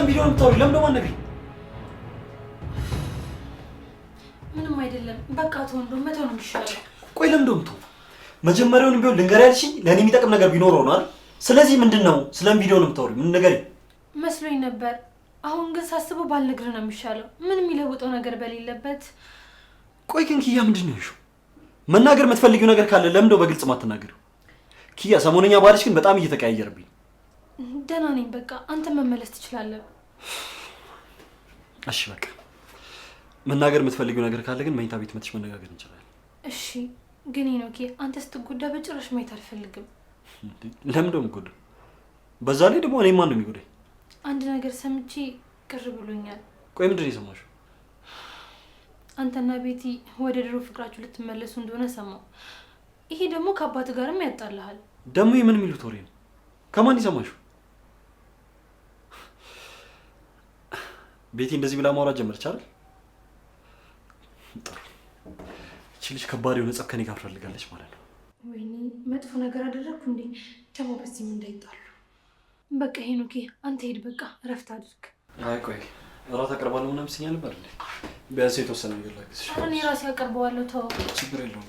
ቪዲዮ የምታወሪው ለምን ደሞ አነግሪኝ? ምንም አይደለም በቃ ተወንዶ መተው ነው የሚሻለው። ቆይ ለምን ደሞ ተው? መጀመሪያውንም ቢሆን ልንገር ያልሽኝ ለኔ የሚጠቅም ነገር ቢኖረው ነው አይደል? ስለዚህ ምንድነው ስለም ቪዲዮ ነው የምታወሪው? ምን ነገር መስሎኝ ነበር። አሁን ግን ሳስበው ባልነግር ነው የሚሻለው። ምንም የሚለውጠው ነገር በሌለበት። ቆይ ግን ኪያ ምንድነው ያልሽው? መናገር የምትፈልጊው ነገር ካለ ለምን ደሞ በግልጽ ማትናገሪው? ኪያ ሰሞነኛ ባልሽ ግን በጣም እየተቀያየረብኝ። ደህና ነኝ በቃ አንተ መመለስ ትችላለህ። እሺ በቃ መናገር የምትፈልጊው ነገር ካለ ግን መኝታ ቤት መጥተሽ መነጋገር እንችላለን። እሺ ግን ሄኖኬ አንተ ስትጎዳ በጭራሽ ማየት አልፈልግም። ለምን ደሞ ጎዳ? በዛ ላይ ደግሞ እኔ ማን ነው የሚጎዳኝ? አንድ ነገር ሰምቼ ቅር ብሎኛል። ቆይ ምንድን ነው የሰማሽው? አንተና ቤቲ ወደ ድሮ ፍቅራችሁ ልትመለሱ እንደሆነ ሰማሁ። ይሄ ደግሞ ከአባት ጋርም ያጣልሃል። ደግሞ የምን የሚሉት ወሬ ነው? ከማን ይሰማሽው? ቤቲ እንደዚህ ብላ ማውራት ጀመረች አይደል? ጥሩ። እቺ ልጅ ከባድ የሆነ ጸብ ከኔ ጋር ፈልጋለች ማለት ነው። ወይኔ መጥፎ ነገር አደረግኩ እንዴ? ደግሞ በዚህም እንዳይጣሉ። በቃ ሄኖኬ አንተ ሄድ፣ በቃ እረፍት አድርግ። አይ ቆይ እራት አቀርባለሁ ምናምን ሲኛ ነበር እንዴ? ቢያንስ የተወሰነ ነገር ላግዝሽ። እኔ ራሴ አቀርበዋለሁ። ተው ችግር የለውም።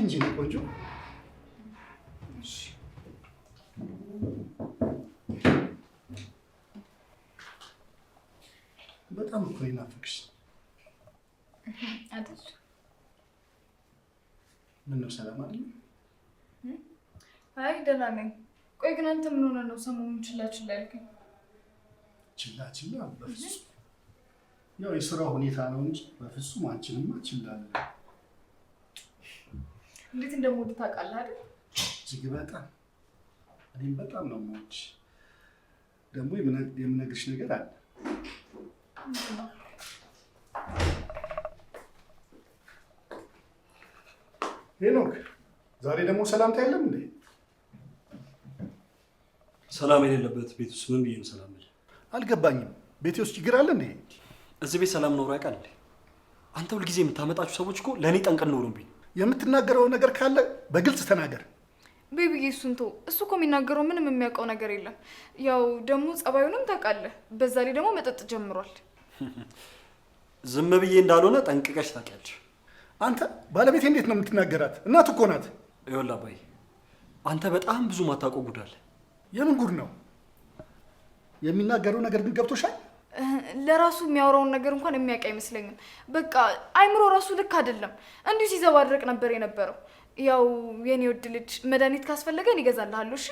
እንጂ ቆንጆ በጣም እኮ ይናፍቅሽ አይደል? ምን ነው ሰላም አይደል? አይ ደህና ነኝ። ቆይ ግን አንተ ምን ሆነህ ነው ሰሞኑን ችላ ያልከኝ? ችላ በፍጹም ያው የሥራ ሁኔታ ነው እንጂ በፍጹም አንቺንማ ችላ አለ። እንዴት እንደምወድ ታውቃለህ አይደል? እጅግ በጣም እኔም በጣም ነው የምወድሽ። ደግሞ የምነግርሽ ነገር አለ። ሄኖክ ዛሬ ደግሞ ሰላምታ የለም እንዴ? ሰላም የሌለበት ቤት ውስጥ ምን ብዬ ነው ሰላም የለ? አልገባኝም። ቤቴ ውስጥ ችግር አለ እንዴ? እዚህ ቤት ሰላም ኖሮ ያውቃል እንዴ? አንተ ሁልጊዜ የምታመጣችሁ ሰዎች እኮ ለእኔ ጠንቀን ኖሩብኝ። የምትናገረው ነገር ካለ በግልጽ ተናገር። ቤቢዬ እሱን ተው። እሱ እኮ የሚናገረው ምንም የሚያውቀው ነገር የለም። ያው ደግሞ ጸባዩንም ታውቃለህ። በዛ ላይ ደግሞ መጠጥ ጀምሯል። ዝም ብዬ እንዳልሆነ ጠንቅቀሽ ታውቂያለሽ። አንተ ባለቤቴ እንዴት ነው የምትናገራት? እናት እኮ ናት። ይኸውልህ አባዬ፣ አንተ በጣም ብዙ ማታውቀው ጉድ አለ። የምን ጉድ ነው? የሚናገረው ነገር ግን ገብቶሻል? ለራሱ የሚያወራውን ነገር እንኳን የሚያውቅ አይመስለኝም። በቃ አይምሮ ራሱ ልክ አይደለም። እንዲሁ ሲዘባድረቅ ነበር የነበረው። ያው የኔ ወድ ልጅ መድኃኒት ካስፈለገን ይገዛልሃለሁ። እሺ?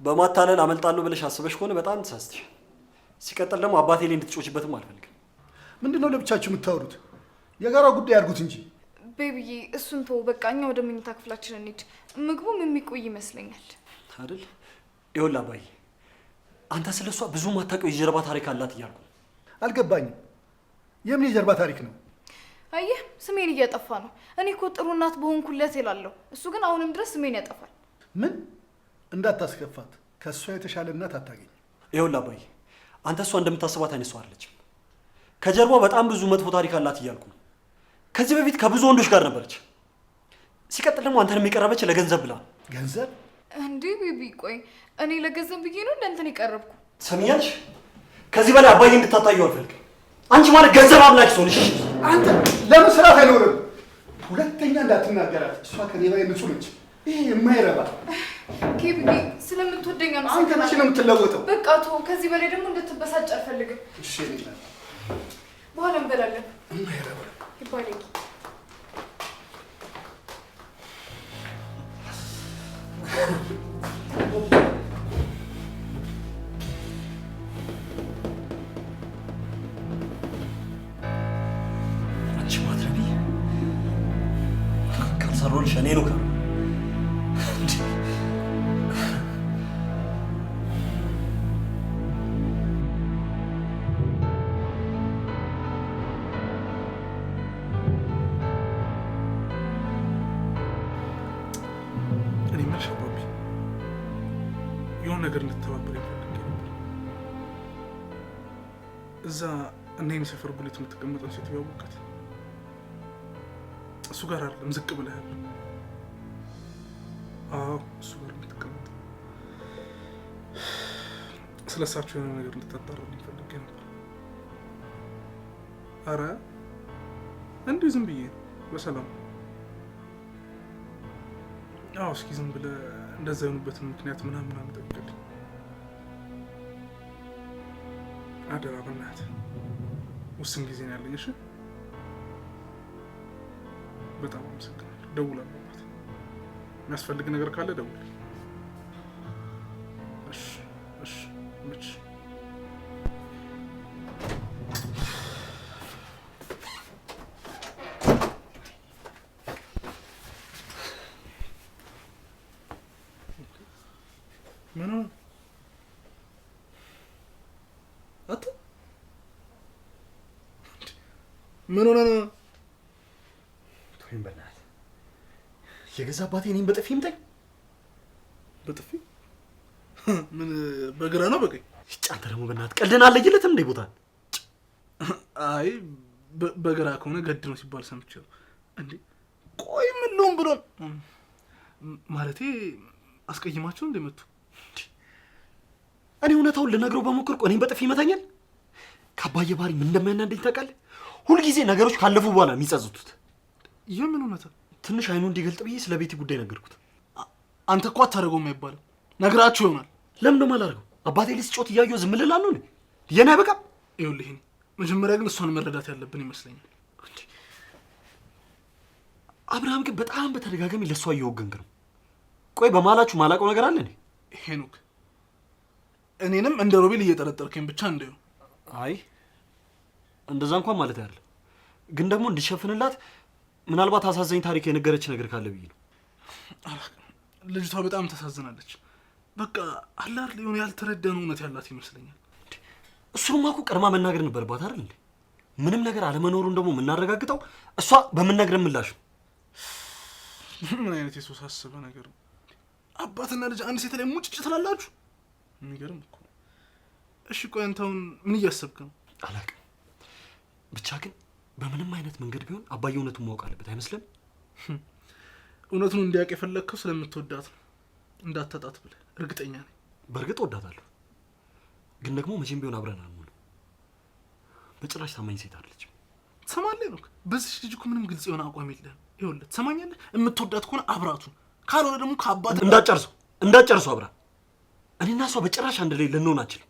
በማታለል አመልጣለሁ ብለሽ አስበሽ ከሆነ በጣም ተሳስተሽ። ሲቀጥል ደግሞ አባቴ ላይ እንድትጮችበትም አልፈልግም። ምንድነው ለብቻችሁ የምታወሩት? የጋራ ጉዳይ አድርጉት እንጂ። ቤቢዬ እሱን ተው። በቃ እኛ ወደ መኝታ ክፍላችን እንሂድ። ምግቡም የሚቆይ ይመስለኛል አይደል? ይኸውልህ አባዬ፣ አንተ ስለሷ ብዙ ማታውቀው የጀርባ ታሪክ አላት እያልኩ። አልገባኝም። የምን የጀርባ ታሪክ ነው? አየህ ስሜን እያጠፋ ነው። እኔ እኮ ጥሩ እናት በሆንኩለት ይላለሁ። እሱ ግን አሁንም ድረስ ስሜን ያጠፋል። ምን እንዳታስከፋት፣ ከእሷ የተሻለ እናት አታገኝ። ይኸውልህ አባዬ፣ አንተ እሷ እንደምታስባት አይነት ሰው አይደለችም። ከጀርባ በጣም ብዙ መጥፎ ታሪክ አላት እያልኩ ነው። ከዚህ በፊት ከብዙ ወንዶች ጋር ነበረች። ሲቀጥል ደግሞ አንተን የሚቀረበች ለገንዘብ ብላ። ገንዘብ እንዴ? ቤቢ ቆይ እኔ ለገንዘብ ብዬ ነው እንደንተን የቀረብኩ? ሰሚያልሽ? ከዚህ በላይ አባዬ እንድታጣየው አልፈልግም። አንቺ ማለት ገንዘብ አምላኪ ሰው ነሽ። አንተ ለምን ስርዓት አይኖርም? ሁለተኛ እንዳትናገራት። እሷ ከኔ በላይ ንጹህ ነች። ይሄ የማይረባ ኬቢ ስለምትወደኛ ነው። አንተ መቼ ነው የምትለወጠው? በቃ ተው። ከዚህ በላይ ደግሞ እንድትበሳጭ አልፈልግም። እሺ ይላል። በኋላ እንበላለን። የማይረባ ይባለኝ። የምኖርልሽ እኔ ነው። እኔ ምን ሸባቢ የሆነ ነገር እንድትተባበር ይፈልግ ነበር። እዛ እና የሰፈር ጉሊት የምትቀመጠው ሴት ያወቃት እሱ ጋር አይደለም ዝቅ ብለህ ያለው። አዎ እሱ ጋር የምትቀመጠው ስለሳቸው የሆነ ነገር እንድታጣራልኝ ፈልጌ ነበር። አረ እንዲሁ ዝም ብዬ በሰላም። አዎ እስኪ ዝም ብለህ እንደዛ የሆኑበትን ምክንያት ምናምን ጠይቅልኝ አደራ በእናትህ። ውስን ጊዜ ነው ያለኝ። እሺ በጣም አመሰግናለሁ። ደውላለሁ። የሚያስፈልግ ነገር ካለ ደውል። እሺ እሺ መች ምን ሆነ? አቶ ምን ሆነ ነው? ተወኝ በእናትህ። የገዛ አባቴ እኔን በጥፊ ይምታኝ። በጥፊ ምን በግራ ነው በቀኝ? አንተ ደግሞ በእናትህ ቀልድን አለየለትም እንዴ ቦታ? አይ በግራ ከሆነ ገድ ነው ሲባል ሰምቼው። እንዴ ቆይ ምን ልሆን ብሎ ማለቴ አስቀይማቸው እንደመጡ? እኔ እውነታውን ልነግረው በሞከርኩ እኔን በጥፊ ይመታኛል። ከአባዬ ባህሪ ምን እንደሚያናደኝ ታውቃለህ? ሁልጊዜ ነገሮች ካለፉ በኋላ የሚጸጽቱት። የምን እውነታ? ትንሽ አይኑ እንዲገልጥ ብዬ ስለ ቤቲ ጉዳይ ነገርኩት። አንተ እኮ አታደርገውም አይባልም። ነግራችሁ ይሆናል። ለምን ነው የማላደርገው? አባቴ ልስጮት እያየሁ ዝም ልላለሁ ነው? የኔ አይበቃም? ይኸውልህ መጀመሪያ ግን እሷን መረዳት ያለብን ይመስለኛል። አብርሃም ግን በጣም በተደጋጋሚ ለእሷ እየወገንክ ነው። ቆይ በማላችሁ ማላውቀው ነገር አለ እንዴ? ሄኖክ እኔንም እንደ ሮቤል እየጠረጠርከኝ ብቻ እንደው። አይ እንደዛ እንኳን ማለት አይደለም፣ ግን ደግሞ እንዲሸፍንላት ምናልባት አሳዛኝ ታሪክ የነገረች ነገር ካለ ብዬ ነው። ልጅቷ በጣም ተሳዝናለች። በቃ አላር ሊሆን ያልተረዳነው እውነት ያላት ይመስለኛል። እሱንማ እኮ ቀድማ መናገር ነበረባት አይደል እንዴ? ምንም ነገር አለመኖሩን ደግሞ የምናረጋግጠው እሷ በምናገረን ምላሽ ነው። ምን አይነት የተወሳሰበ ነገር ነው! አባትና ልጅ አንድ ሴት ላይ ሙጭጭ ትላላችሁ። የሚገርም እኮ። እሺ ቆይ አንተውን ምን እያሰብክ ነው? አላውቅም፣ ብቻ ግን በምንም አይነት መንገድ ቢሆን አባዬ እውነቱን ማወቅ አለበት አይመስልም? እውነቱን እንዲያውቅ የፈለግከው ስለምትወዳት ነው፣ እንዳታጣት ብለህ። እርግጠኛ ነኝ። በእርግጥ ወዳታለሁ፣ ግን ደግሞ መቼም ቢሆን አብረን አንሆንም። በጭራሽ ታማኝ ሴት አይደለችም። ትሰማለህ ነው? በዚህ ልጅ እኮ ምንም ግልጽ የሆነ አቋም የለህም። ይኸውልህ ትሰማኛለህ? የምትወዳት ከሆነ አብራቱን፣ ካልሆነ ደግሞ ከአባት እንዳጨርሱ አብራ። እኔና እሷ በጭራሽ አንድ ላይ ልንሆን አንችልም።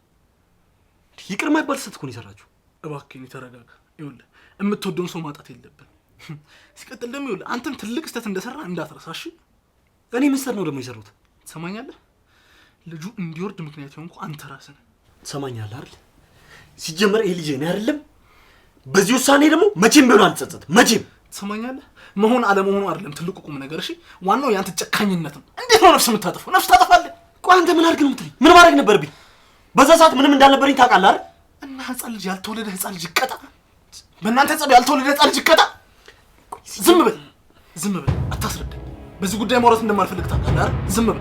ይቅር ማይባል ስህተት እኮ ነው የሰራችሁ። እባክህን ተረጋጋ። ይኸውልህ የምትወደውን ሰው ማጣት የለብን። ሲቀጥል ደግሞ ይኸውልህ አንተም ትልቅ ስህተት እንደሰራ እንዳትረሳ እሺ? እኔ ምን ስህተት ነው ደግሞ የሰሩት? ትሰማኛለህ? ልጁ እንዲወርድ ምክንያት የሆንኩ አንተ ራስህ ነህ። ትሰማኛለህ አይደል? ሲጀመር ይሄ ልጅ እኔ አይደለም። በዚህ ውሳኔ ደግሞ መቼም ቢሆን አልጸጸትም። መቼም ትሰማኛለህ? መሆን አለመሆኑ አይደለም ትልቁ ቁም ነገር እሺ? ዋናው ያንተ ጨካኝነት ነው። እንዴት ነው ነፍስ የምታጠፋው? ነፍስ ታጠፋለህ? ቆይ አንተ ምን አድርግ ነው የምትለኝ? ምን ማድረግ ነበርብኝ? በዛ ሰዓት ምንም እንዳልነበረኝ ታውቃለህ አይደል? እና ህፃን ልጅ ያልተወለደ ህፃን ልጅ ይቀጣ? በእናንተ ጸብ ያልተወለደ ህፃን ልጅ ይቀጣ? ዝም በል አታስረዳኝ። በዚህ ጉዳይ ማውራት እንደማልፈልግ ታውቃለህ አይደል? ዝም በል።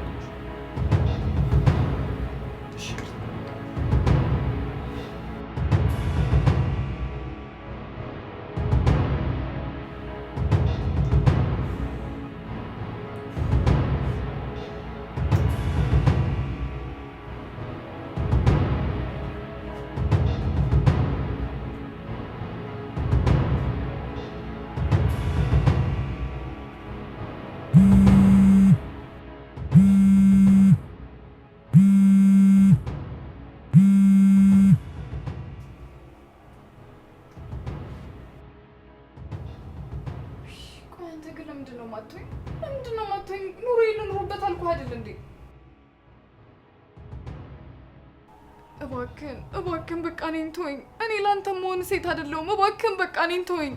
እባክህን በቃ እኔን ተወኝ። እኔ ላንተ መሆን ሴት አይደለሁም። እባክህን በቃ እኔን ተወኝ።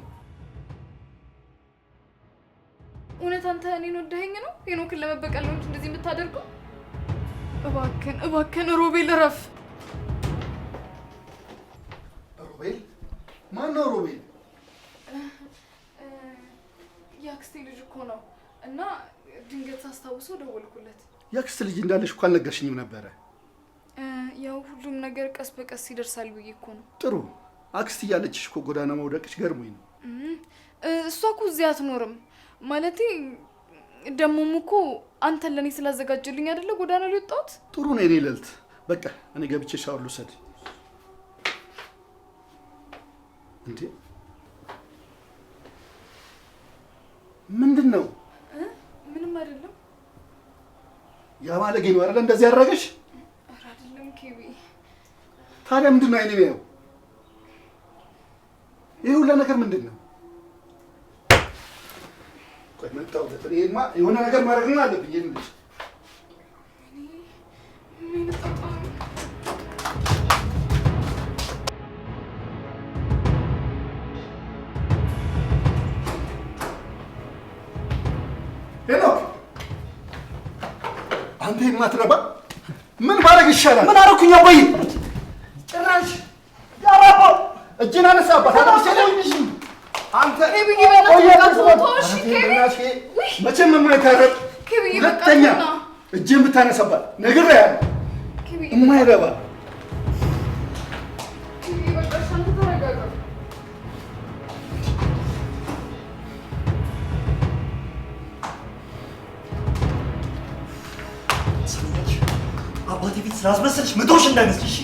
እውነት አንተ እኔን ወደኸኝ ነው ሄኖክን ለመበቀል ነው እንደዚህ የምታደርገው? እባክህን ሮቤል እረፍ። ሮቤል? ማን ነው ሮቤል? የአክስቴ ልጅ እኮ ነው እና ድንገት ሳስታውሰው ደወልኩለት። የአክስት ልጅ እንዳለሽ እኮ አልነገርሽኝም ነበረ። ያው ሁሉም ነገር ቀስ በቀስ ይደርሳል ብዬ እኮ ነው። ጥሩ። አክስት እያለችሽ እኮ ጎዳና መውደቅሽ ገርሞኝ ነው። እሷ እኮ እዚህ አትኖርም። ማለቴ ደሞም እኮ አንተን ለኔ ስላዘጋጀልኝ አይደለ ጎዳና ላይ ወጣሁት። ጥሩ ነው የኔ ልዕልት። በቃ እኔ ገብቼ ሻወር ልውሰድ። እንዴ ምንድን ነው? ምንም አይደለም። ያ ባለጌ ነው አይደል እንደዚህ ያደረገሽ? ኧረ አይደለም ኬቢ። ታዲያ ምንድን ነው አይኔ ነው? ይሄ ሁላ ነገር ምንድን ነው? ቆይ መጣው ለጥሬማ የሆነ ነገር ማድረግ አለብኝ። ይሄን ልጅ ምን ተጣጣ ሄኖክ፣ አንተ የማትረባ ምን ማድረግ ይሻላል? ምን አደረኩኝ አባዬ? ጭራሽ ያራባ እጅን አነሳባት። አንተ መቼም የማይታረቅ ሁለተኛ እጅን ብታነሳባት ነግሬሃለሁ። የማይረባ አባቴ ፊት ስላስመሰልሽ ምቶሽ እንዳይመስልሽ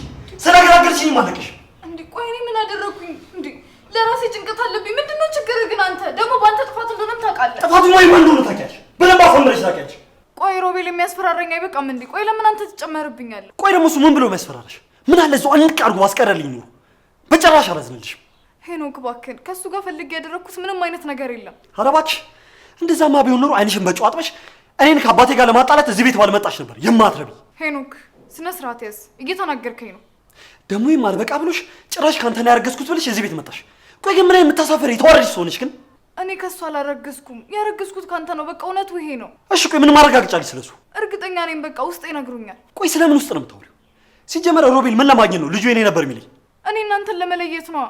ስለገራገርሽኝ ማለቅሽ። እንዴ ቆይ እኔ ምን አደረኩኝ እንዴ? ለራሴ ጭንቀት አለብኝ። ምንድነው ችግር ግን? አንተ ደግሞ በአንተ ጥፋት እንደሆነም ታውቃለህ። ጥፋቱ ወይ ምን እንደሆነ ታውቂያለሽ። በደንብ አፈምረሽ ታውቂያለሽ። ቆይ ሮቤል የሚያስፈራረኝ አይበቃም እንዴ? ቆይ ለምን አንተ ትጨመርብኛለህ? ቆይ ደግሞ እሱ ምን ብሎ የሚያስፈራራሽ? ምን አለ እዛው አንቅ አድርጎ አስቀረልኝ ኑሮ። በጭራሽ አላዝንልሽም። ሄኖክ እባክህን፣ ከሱ ጋር ፈልጌ ያደረኩት ምንም አይነት ነገር የለም። ኧረ እባክሽ እንደዛማ ቢሆን ኖሮ አይንሽን በጨው አጥበሽ እኔን ከአባቴ ጋር ለማጣላት እዚህ ቤት ባልመጣሽ ነበር። የማትረቢ ሄኖክ፣ ስነ ስርዓት ያዝ። እየተናገርከኝ ነው ደግሞ። ይሄም አልበቃ ብሎሽ ጭራሽ ካንተ ላይ ያረገዝኩት ብለሽ እዚህ ቤት መጣሽ። ቆይ ግን ምን የምታሳፈሪ የተዋረድሽ ሰው ነሽ ግን? እኔ ከሱ አላረገዝኩም። ያረገዝኩት ካንተ ነው። በቃ እውነቱ ይሄ ነው። እሺ ቆይ ምን ማረጋግጫለሽ ስለሱ? እርግጠኛ ነኝ። በቃ ውስጤ ይነግሩኛል። ቆይ ስለምን ውስጥ ነው የምታወሪው? ሲጀመር ሮቤል ምን ለማግኘት ነው ልጁ የኔ ነበር የሚለኝ? እኔ እናንተን ለመለየት ነው።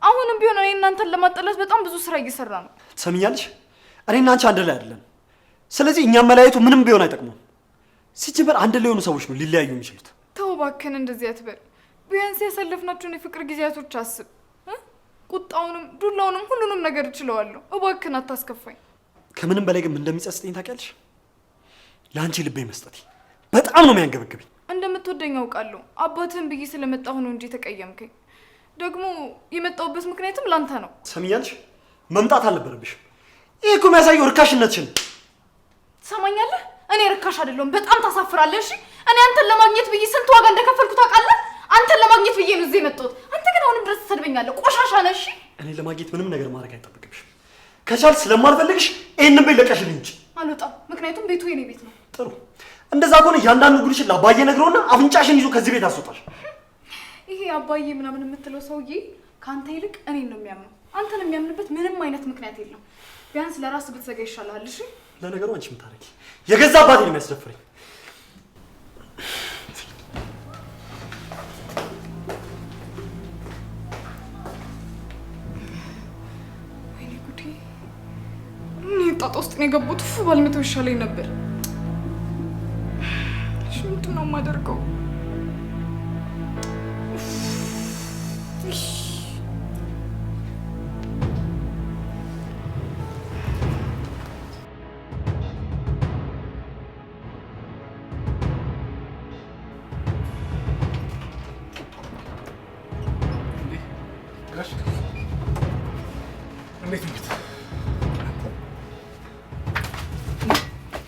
አሁንም ቢሆን እኔ እናንተን ለማጣላት በጣም ብዙ ስራ እየሰራ ነው። ትሰሚኛለሽ? እኔና አንቺ አንድ ላይ አይደለም። ስለዚህ እኛም መለያየቱ ምንም ቢሆን አይጠቅሙም። ሲጀመር አንድ ላይ የሆኑ ሰዎች ነው ሊለያዩ የሚችሉት። ተው እባክህን እንደዚህ አትበል። ቢያንስ ያሳለፍናቸውን የፍቅር ጊዜያቶች አስብ። ቁጣውንም ዱላውንም ሁሉንም ነገር እችለዋለሁ። እባክህን አታስከፋኝ። ከምንም በላይ ግን ምን እንደሚጸጽተኝ ታውቂያለሽ? ለአንቺ ልቤ መስጠቴ በጣም ነው የሚያንገበግበኝ። እንደምትወደኝ አውቃለሁ። አባትህን ብዬ ስለመጣሁ ነው እንጂ ተቀየምከኝ። ደግሞ የመጣሁበት ምክንያትም ላንተ ነው። ትሰሚኛለሽ? መምጣት አልነበረብሽም። ይሄ እኮ የሚያሳየው ርካሽነትሽን። ትሰማኛለህ? እኔ ርካሽ አይደለሁም። በጣም ታሳፍራለህ። እሺ እኔ አንተን ለማግኘት ብዬ ስንት ዋጋ እንደከፈልኩ ታውቃለህ? አንተን ለማግኘት ብዬ ነው እዚህ የመጣሁት። አንተ ግን አሁንም ድረስ ትሰድበኛለህ። ቆሻሻ ነህ። እሺ እኔ ለማግኘት ምንም ነገር ማድረግ አይጠበቅብሽም። ከቻልሽ ስለማልፈልግሽ ይሄንን ቤት ለቀሽልኝ እንጂ አልወጣም። ምክንያቱም ቤቱ የኔ ቤት ነው። ጥሩ። እንደዛ ከሆነ እያንዳንዱ ጉድሽን ለአባዬ ነግረውና አፍንጫሽን ይዞ ከዚህ ቤት አስወጣሽ። ይሄ አባዬ ምናምን የምትለው ሰውዬ ከአንተ ይልቅ እኔን ነው የሚያምነው። አንተን የሚያምንበት ምንም አይነት ምክንያት የለም። ቢያንስ ለራስ ብትዘጋ ይሻልሃል። እሺ ለነገሩ አንቺ የምታረጊ የገዛ አባቴ ነው የሚያስደፍረኝ። ወይኔ ጉዴ! እኔ ጣጣ ውስጥ ነው የገቡት። ባልመተው ይሻለኝ ነበር። እሺ ምንድን ነው የማደርገው?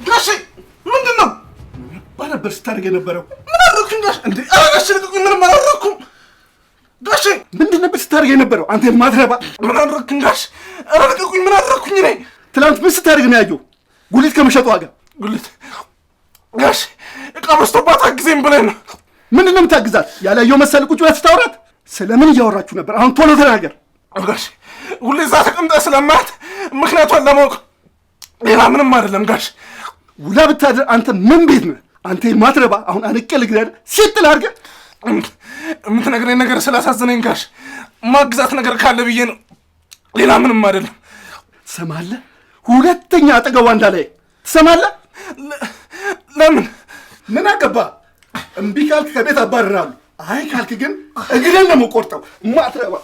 ጋሼ ምንድን ነው ነበር ስታደርግ የነበረው? ምን አደረኩኝ ጋሼ? እንዴ ጋሼ ልቀቁኝ! ምንም አላደረኩም ጋሼ። ምንድን ነበር ስታደርግ የነበረው አንተ የማትረባ? ምን አደረኩኝ ጋሼ? ኧረ ልቀቁኝ! ምን አደረኩኝ እኔ? ትናንት ምን ስታደርግ ነው ያየው? ጉሊት ከመሸጡ ዋጋ ጉሊት ጋሼ እቃ በዝቶባት አግዜም ብለኝ ነው። ምንድን ነው የምታግዛት? ያላየው መሰል ቁጭ ብለህ ስታወራት? ስለምን እያወራችሁ ነበር? አሁን ቶሎ ተናገር። ጋሼ ሁሌ እዛ ተቀምጠህ ስለማያት ምክንያቷን ለማወቅ ሌላ ምንም አይደለም ጋሽ። ውላ ብታድር አንተ ምን ቤት ነህ? አንተ የማትረባ አሁን አንቄ ልግደል ሲጥል አድርገህ የምትነግረኝ ነገር ስላሳዘነኝ ጋሽ ማግዛት ነገር ካለ ብዬ ነው። ሌላ ምንም አይደለም። ትሰማለህ? ሁለተኛ አጠገቧ እንዳላይ ትሰማለህ? ለምን? ምን አገባ? እምቢ ካልክ ከቤት አባርራሉ። አይ ካልክ ግን እግሬን ነው የምቆርጠው። ማትረባ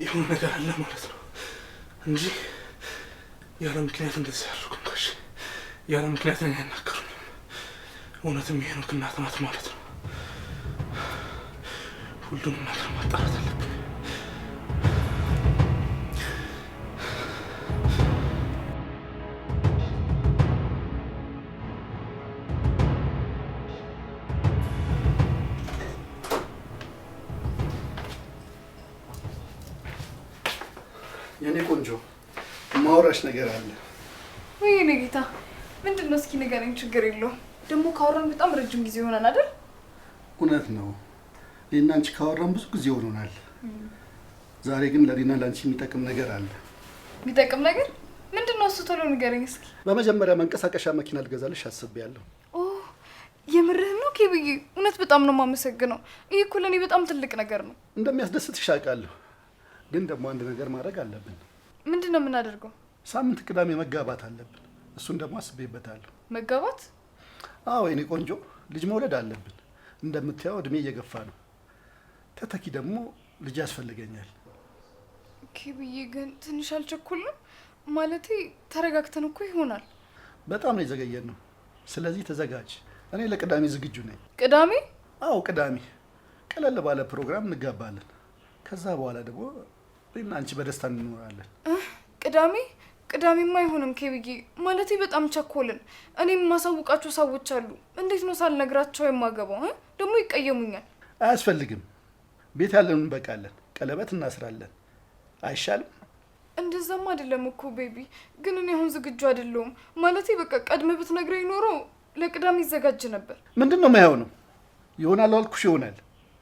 የሆነ ነገር አለ ማለት ነው እንጂ ያለ ምክንያት እንደዚህ ያደርጉም ጋሽ። ያለ ምክንያት ነው ያናገሩኝ። እውነትም የሄኖክ እናት ናት ማለት ነው። ሁሉንም ነገር ማጣራት አለብን። የኔ ቆንጆ ማውራሽ ነገር አለ። ወይ የኔ ጌታ ምንድን ነው? እስኪ ንገረኝ። ችግር የለውም። ደግሞ ካወራን በጣም ረጅም ጊዜ ሆነን አይደል? እውነት ነው። እኔና አንቺ ካወራን ብዙ ጊዜ ሆኖናል። ዛሬ ግን ለኔና ለአንቺ የሚጠቅም ነገር አለ። የሚጠቅም ነገር ምንድን ነው? እሱ ቶሎ ንገረኝ እስኪ። በመጀመሪያ መንቀሳቀሻ መኪና ልገዛልሽ አስቤያለሁ። ኦ የምርህን ነው ኬብዬ? እውነት በጣም ነው የማመሰግነው። ይህ እኮ ለእኔ በጣም ትልቅ ነገር ነው። እንደሚያስደስትሽ አውቃለሁ። ግን ደግሞ አንድ ነገር ማድረግ አለብን። ምንድን ነው የምናደርገው? ሳምንት ቅዳሜ መጋባት አለብን። እሱን ደግሞ አስቤበታለሁ። መጋባት? አዎ የኔ ቆንጆ፣ ልጅ መውለድ አለብን። እንደምታየው እድሜ እየገፋ ነው። ተተኪ ደግሞ ልጅ ያስፈልገኛል። ኬብዬ ግን ትንሽ አልቸኩልም? ማለቴ ተረጋግተን እኮ ይሆናል። በጣም ነው የዘገየን ነው። ስለዚህ ተዘጋጅ። እኔ ለቅዳሜ ዝግጁ ነኝ። ቅዳሜ? አዎ ቅዳሜ ቀለል ባለ ፕሮግራም እንጋባለን። ከዛ በኋላ ደግሞ እኔና አንቺ በደስታ እንኖራለን። ቅዳሜ? ቅዳሜማ አይሆንም ኬብዬ። ማለቴ በጣም ቸኮልን። እኔም የማሳውቃቸው ሰዎች አሉ። እንዴት ነው ሳልነግራቸው የማገባው? ደግሞ ይቀየሙኛል። አያስፈልግም። ቤት ያለን እንበቃለን። ቀለበት እናስራለን። አይሻልም? እንደዛም አይደለም እኮ ቤቢ። ግን እኔ አሁን ዝግጁ አይደለሁም። ማለቴ በቃ ቀድመ ብትነግረኝ ኖሮ ለቅዳሜ ይዘጋጅ ነበር። ምንድን ነው የማይሆነው? ይሆናል አልኩሽ፣ ይሆናል።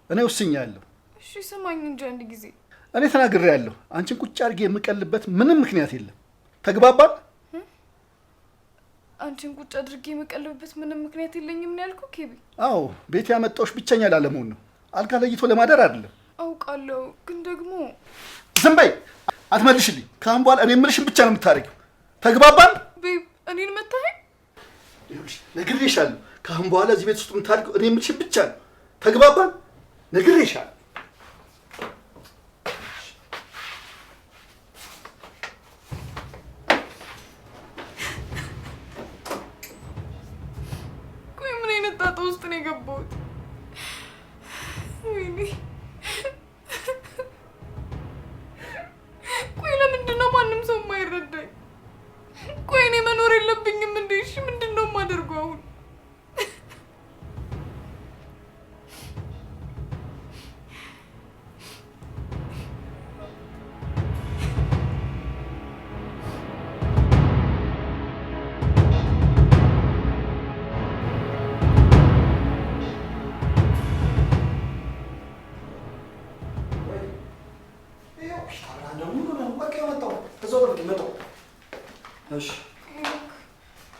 እኔ ወስኛለሁ። እሺ ስማኝ እንጂ አንድ ጊዜ። እኔ ተናግሬያለሁ። አንቺን ቁጭ አድርጌ የምቀልበት ምንም ምክንያት የለም። ተግባባን? አንቺን ቁጭ አድርጌ የምቀልብበት ምንም ምክንያት የለኝም ነው ያልኩህ ኬቢ። አዎ ቤት ያመጣሁሽ ብቸኛ ላለመሆን ነው። አልጋ ለይቶ ለማደር አይደለም። አውቃለሁ፣ ግን ደግሞ ዝም በይ፣ አትመልሽልኝ። ከአሁን በኋላ እኔ የምልሽን ብቻ ነው የምታደርጊው። ተግባባን? ቤብ እኔን መታኸኝ? ነግሬሻለሁ። ከአሁን በኋላ እዚህ ቤት ውስጥ የምታደርጊው እኔ የምልሽን ብቻ ነው። ተግባባን? ነግሬሻለሁ። ቆይ ምን አይነት ጣጣ ውስጥ ነው የገባሁት? ወይኔ ቆይ ለምንድን ነው ማንም ሰው የማይረዳኝ? ቆይ እኔ መኖር የለብኝም እንዴ? እሺ ምንድን ነው የማደርገው አሁን?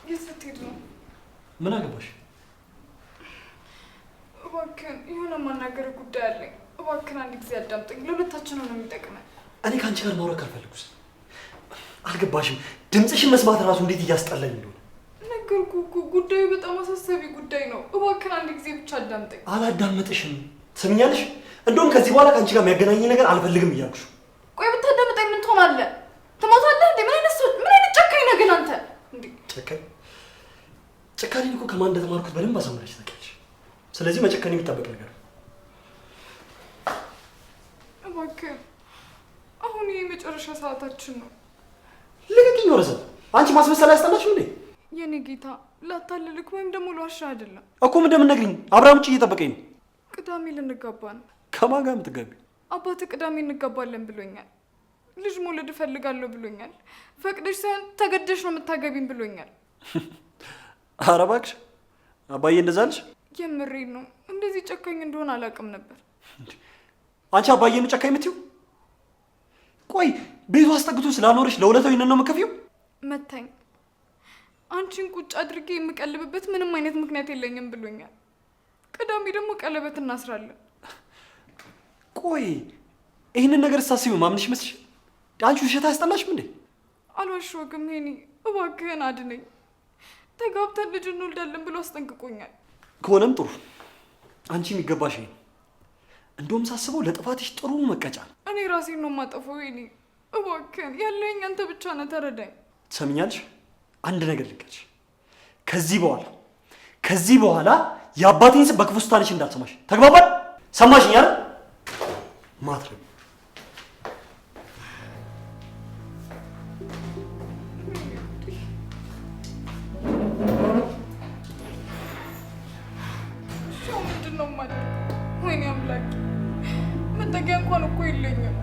የት ስትሄድ ነው? ምን አገባሽ? እባክህን የሆነ የማናገር ጉዳይ አለኝ። እባክህን አንድ ጊዜ አዳምጠኝ። ለሁለታችንም ነው የሚጠቅመን። እኔ ከአንቺ ጋር ማውራት ካልፈልጉስ? አልገባሽም? ድምፅሽን መስማት እራሱ እንዴት እያስጠላኝ እንደሆነ ነገርኩህ እኮ። ጉዳዩ በጣም አሳሳቢ ጉዳይ ነው። እባክህን አንድ ጊዜ ብቻ አዳምጠኝ። አላዳመጥሽም። ትሰሚኛለሽ? እንደውም ከዚህ በኋላ ከአንቺ ጋር የሚያገናኘኝ ነገር አልፈልግም እያልኩሽ። ቆይ ብታዳምጠኝ ምን ትሆናለህ? ትሞታለህ እንዴ? ምን አይነት ጨካኝ ነህ ግን አንተ! እንዴ ጨካኝ? ጨካኔን እኮ ከማን እንደተማርኩት በደንብ አሳምረሽ ታውቂያለሽ። ስለዚህ መጨከን የሚጠበቅ ነገር ነው። እባክህ አሁን ይሄ የመጨረሻ ሰዓታችን ነው። ልቀቂኝ ወረሰ። አንቺ ማስመሰል አያስጠላሽም እንዴ? የኔ ጌታ ላታልልክ ወይም ደግሞ ልዋሻ አይደለም እኮ ምን እንደምነግሪኝ አብርሃም ውጭ እየጠበቀኝ ነው። ቅዳሜ ልንጋባ ነው። ከማን ጋር የምትጋቢ? አባትህ ቅዳሜ እንጋባለን ብሎኛል። ልጅ መውለድ እፈልጋለሁ ብሎኛል። ፈቅደሽ ሳይሆን ተገደሽ ነው የምታገቢኝ ብሎኛል። ኧረ እባክሽ አባዬ እንደዛ አለሽ? የምሬን ነው። እንደዚህ ጨካኝ እንደሆነ አላውቅም ነበር። አንቺ አባዬን ጨካኝ የምትይው? ቆይ ቤቱ አስጠግቶ ስላኖረሽ ለውለታው ይሄንን ነው የምከፍይው? መታኝ። አንቺን ቁጭ አድርጌ የምቀልብበት ምንም አይነት ምክንያት የለኝም ብሎኛል። ቅዳሜ ደግሞ ቀለበት እናስራለን። ቆይ ይህንን ነገር ስታስቢው ማምንሽ መስልሽ? አንቺ ውሸት አያስጠላሽም እንዴ? አልዋሸሁም ሄኒ፣ እባክህን አድነኝ። ተጋብተን ልጅ እንወልዳለን ብሎ አስጠንቅቆኛል። ከሆነም ጥሩ፣ አንቺ የሚገባሽ ይሄ ነው። እንደውም ሳስበው ለጥፋትሽ ጥሩ መቀጫ ነው። እኔ ራሴን ነው የማጠፋው ሄኒ፣ እባክህን ያለኝ አንተ ብቻ ነህ፣ ተረዳኝ። ትሰምኛለሽ? አንድ ነገር ልንገርሽ፣ ከዚህ በኋላ የአባቴን ስም በክፉ ስታነሽ እንዳልሰማሽ። ተግባባን? ሰማሽኝ አይደል? ማትረብ ምንድን ነው ማለት? ወይኔ አምላክ፣ መጠጊያ እንኳን እኮ የለኝም።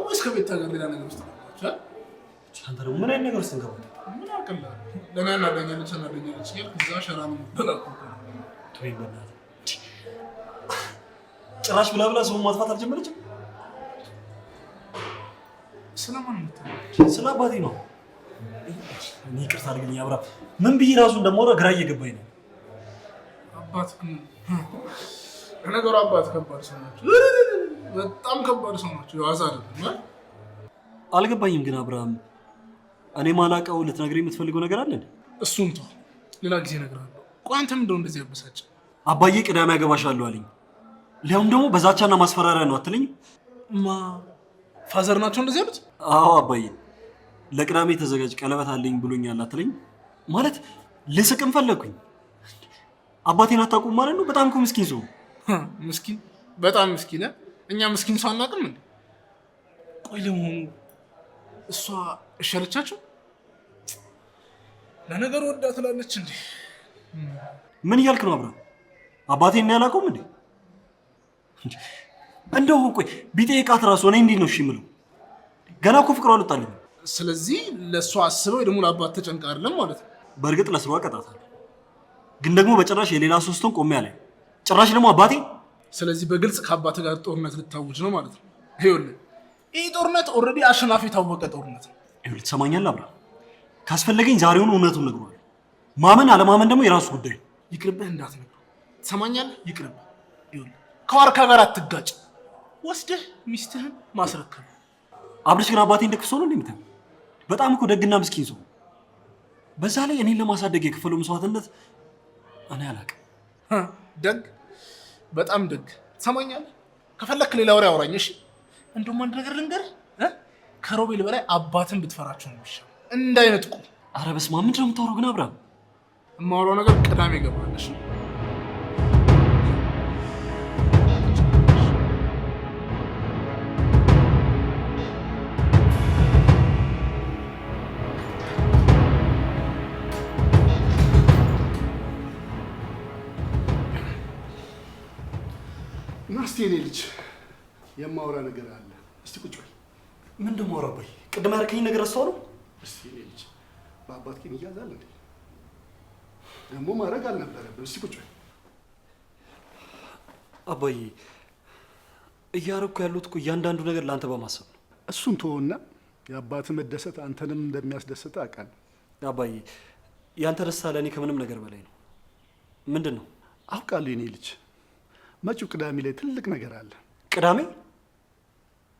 ወይስ ከቤት ጋር ሌላ ነገር ውስጥ አንተ ደግሞ ምን አይነት ነገር ውስጥ እንገባለን? ምን አቅልላ ለእኔ አናደኛለች እዛ ሸራ ነው በላኩ። ተወኝ በእናትህ። ጭራሽ ብላ ሰውን ማጥፋት አልጀመረችም። ስለማን ነው? ስለ አባቴ ነው። እኔ ይቅርታ አድርግልኝ አብራ። ምን ብዬ ራሱ እንደማወራ ግራ እየገባኝ ነው። አባት ነገሩ አባት ከባድ ሰው ናቸው። በጣም ከባድ ሰው ናቸው። የዋዛ አይደለም። አልገባኝም ግን አብርሃም፣ እኔ ማላውቀው ልትነግረኝ የምትፈልገው ነገር አለ? እሱን ተው፣ ሌላ ጊዜ እነግርሃለሁ። ቆይ አንተ ምንድን ነው እንደዚህ ያበሳጭ? አባዬ ቅዳሜ ያገባሻለሁ አለኝ። ሊያውም ደግሞ በዛቻና ማስፈራሪያ ነው አትለኝም? ፋዘር ናቸው እንደዚህ ያሉት? አዎ አባዬ ለቅዳሜ ተዘጋጅ ቀለበት አለኝ ብሎኛል አትለኝም? ማለት ልስቅም ፈለግኩኝ። አባቴን አታውቁም ማለት ነው? በጣም እኮ ምስኪን ሰው። ምስኪን? በጣም ምስኪን። እኛ ምስኪን ሰው አናውቅም እንዴ? ቆይ ለመሆኑ እሷ እሺ አለቻቸው? ለነገሩ ወዳ ትላለች እንዴ? ምን እያልክ ነው አብርሃም? አባቴን ያላውቀውም እንዴ? እንደው ቆይ ቢጠይቃት ራሱ እኔ እንዴት ነው እሺ የምለው? ገና እኮ ፍቅሯ አልወጣልኝም። ስለዚህ ለእሷ አስበው ደግሞ ለአባት ተጨንቃ አይደለም ማለት ነው? በእርግጥ ለስሯ ቀጣታል፣ ግን ደግሞ በጭራሽ የሌላ ሶስቱን ቆሜ ያለ ጭራሽ ደግሞ አባቴ። ስለዚህ በግልጽ ከአባት ጋር ጦርነት ልታውጅ ነው ማለት ነው? ይኸውልህ ይህ ጦርነት ኦልሬዲ አሸናፊ የታወቀ ጦርነት ነው። ይኸውልህ ትሰማኛለህ አብርሃም? ካስፈለገኝ ዛሬውን እውነቱን ነግሯል። ማመን አለማመን ደግሞ የራሱ ጉዳይ ነው። ይቅርብህ እንዳትነግረው። ትሰማኛለህ? ይቅርብህ። ይኸውልህ ከዋርካ ጋር አትጋጭ። ወስደህ ሚስትህን ማስረከብ። አብርሽ ግን አባቴ እንደክፍሶ ነው እንደምታየው። በጣም እኮ ደግና ምስኪን ሰው። በዛ ላይ እኔን ለማሳደግ የከፈለው መስዋዕትነት እኔ አላውቅም። ደግ፣ በጣም ደግ። ትሰማኛለህ? ከፈለክ ሌላ ወሬ አውራኝ እሺ? እንደውም አንድ ነገር ልንገርህ፣ ከሮቤል በላይ አባትን ብትፈራቸው ነው የሚሻለው፣ እንዳይነጥቁ። አረ በስመ አብ፣ ምንድን ነው የምታወራው ግን አብርሃም? የማወራው ነገር ቅዳሜ ገባለሽ። ናስቲ የኔ ልጅ የማወራ ነገር አለ። እስቲ ቁጭ በል። ምን ደሞ አባዬ? ቅድም ያልከኝ ነገር ረሳው ነው? እስቲ የኔ ልጅ በአባት ግን ይያዛል እንዴ? ደግሞ ማድረግ አልነበረብን። እስቲ ቁጭ በል። አባዬ እያረኩ ያሉት እኮ እያንዳንዱ ነገር ለአንተ በማሰብ ነው። እሱን ተወውና የአባት መደሰት አንተንም እንደሚያስደስት አውቃለሁ። አባዬ ያንተ ደስታ ለእኔ ከምንም ነገር በላይ ነው። ምንድን ነው? አውቃለሁ የኔ ልጅ፣ መጪው ቅዳሜ ላይ ትልቅ ነገር አለ። ቅዳሜ?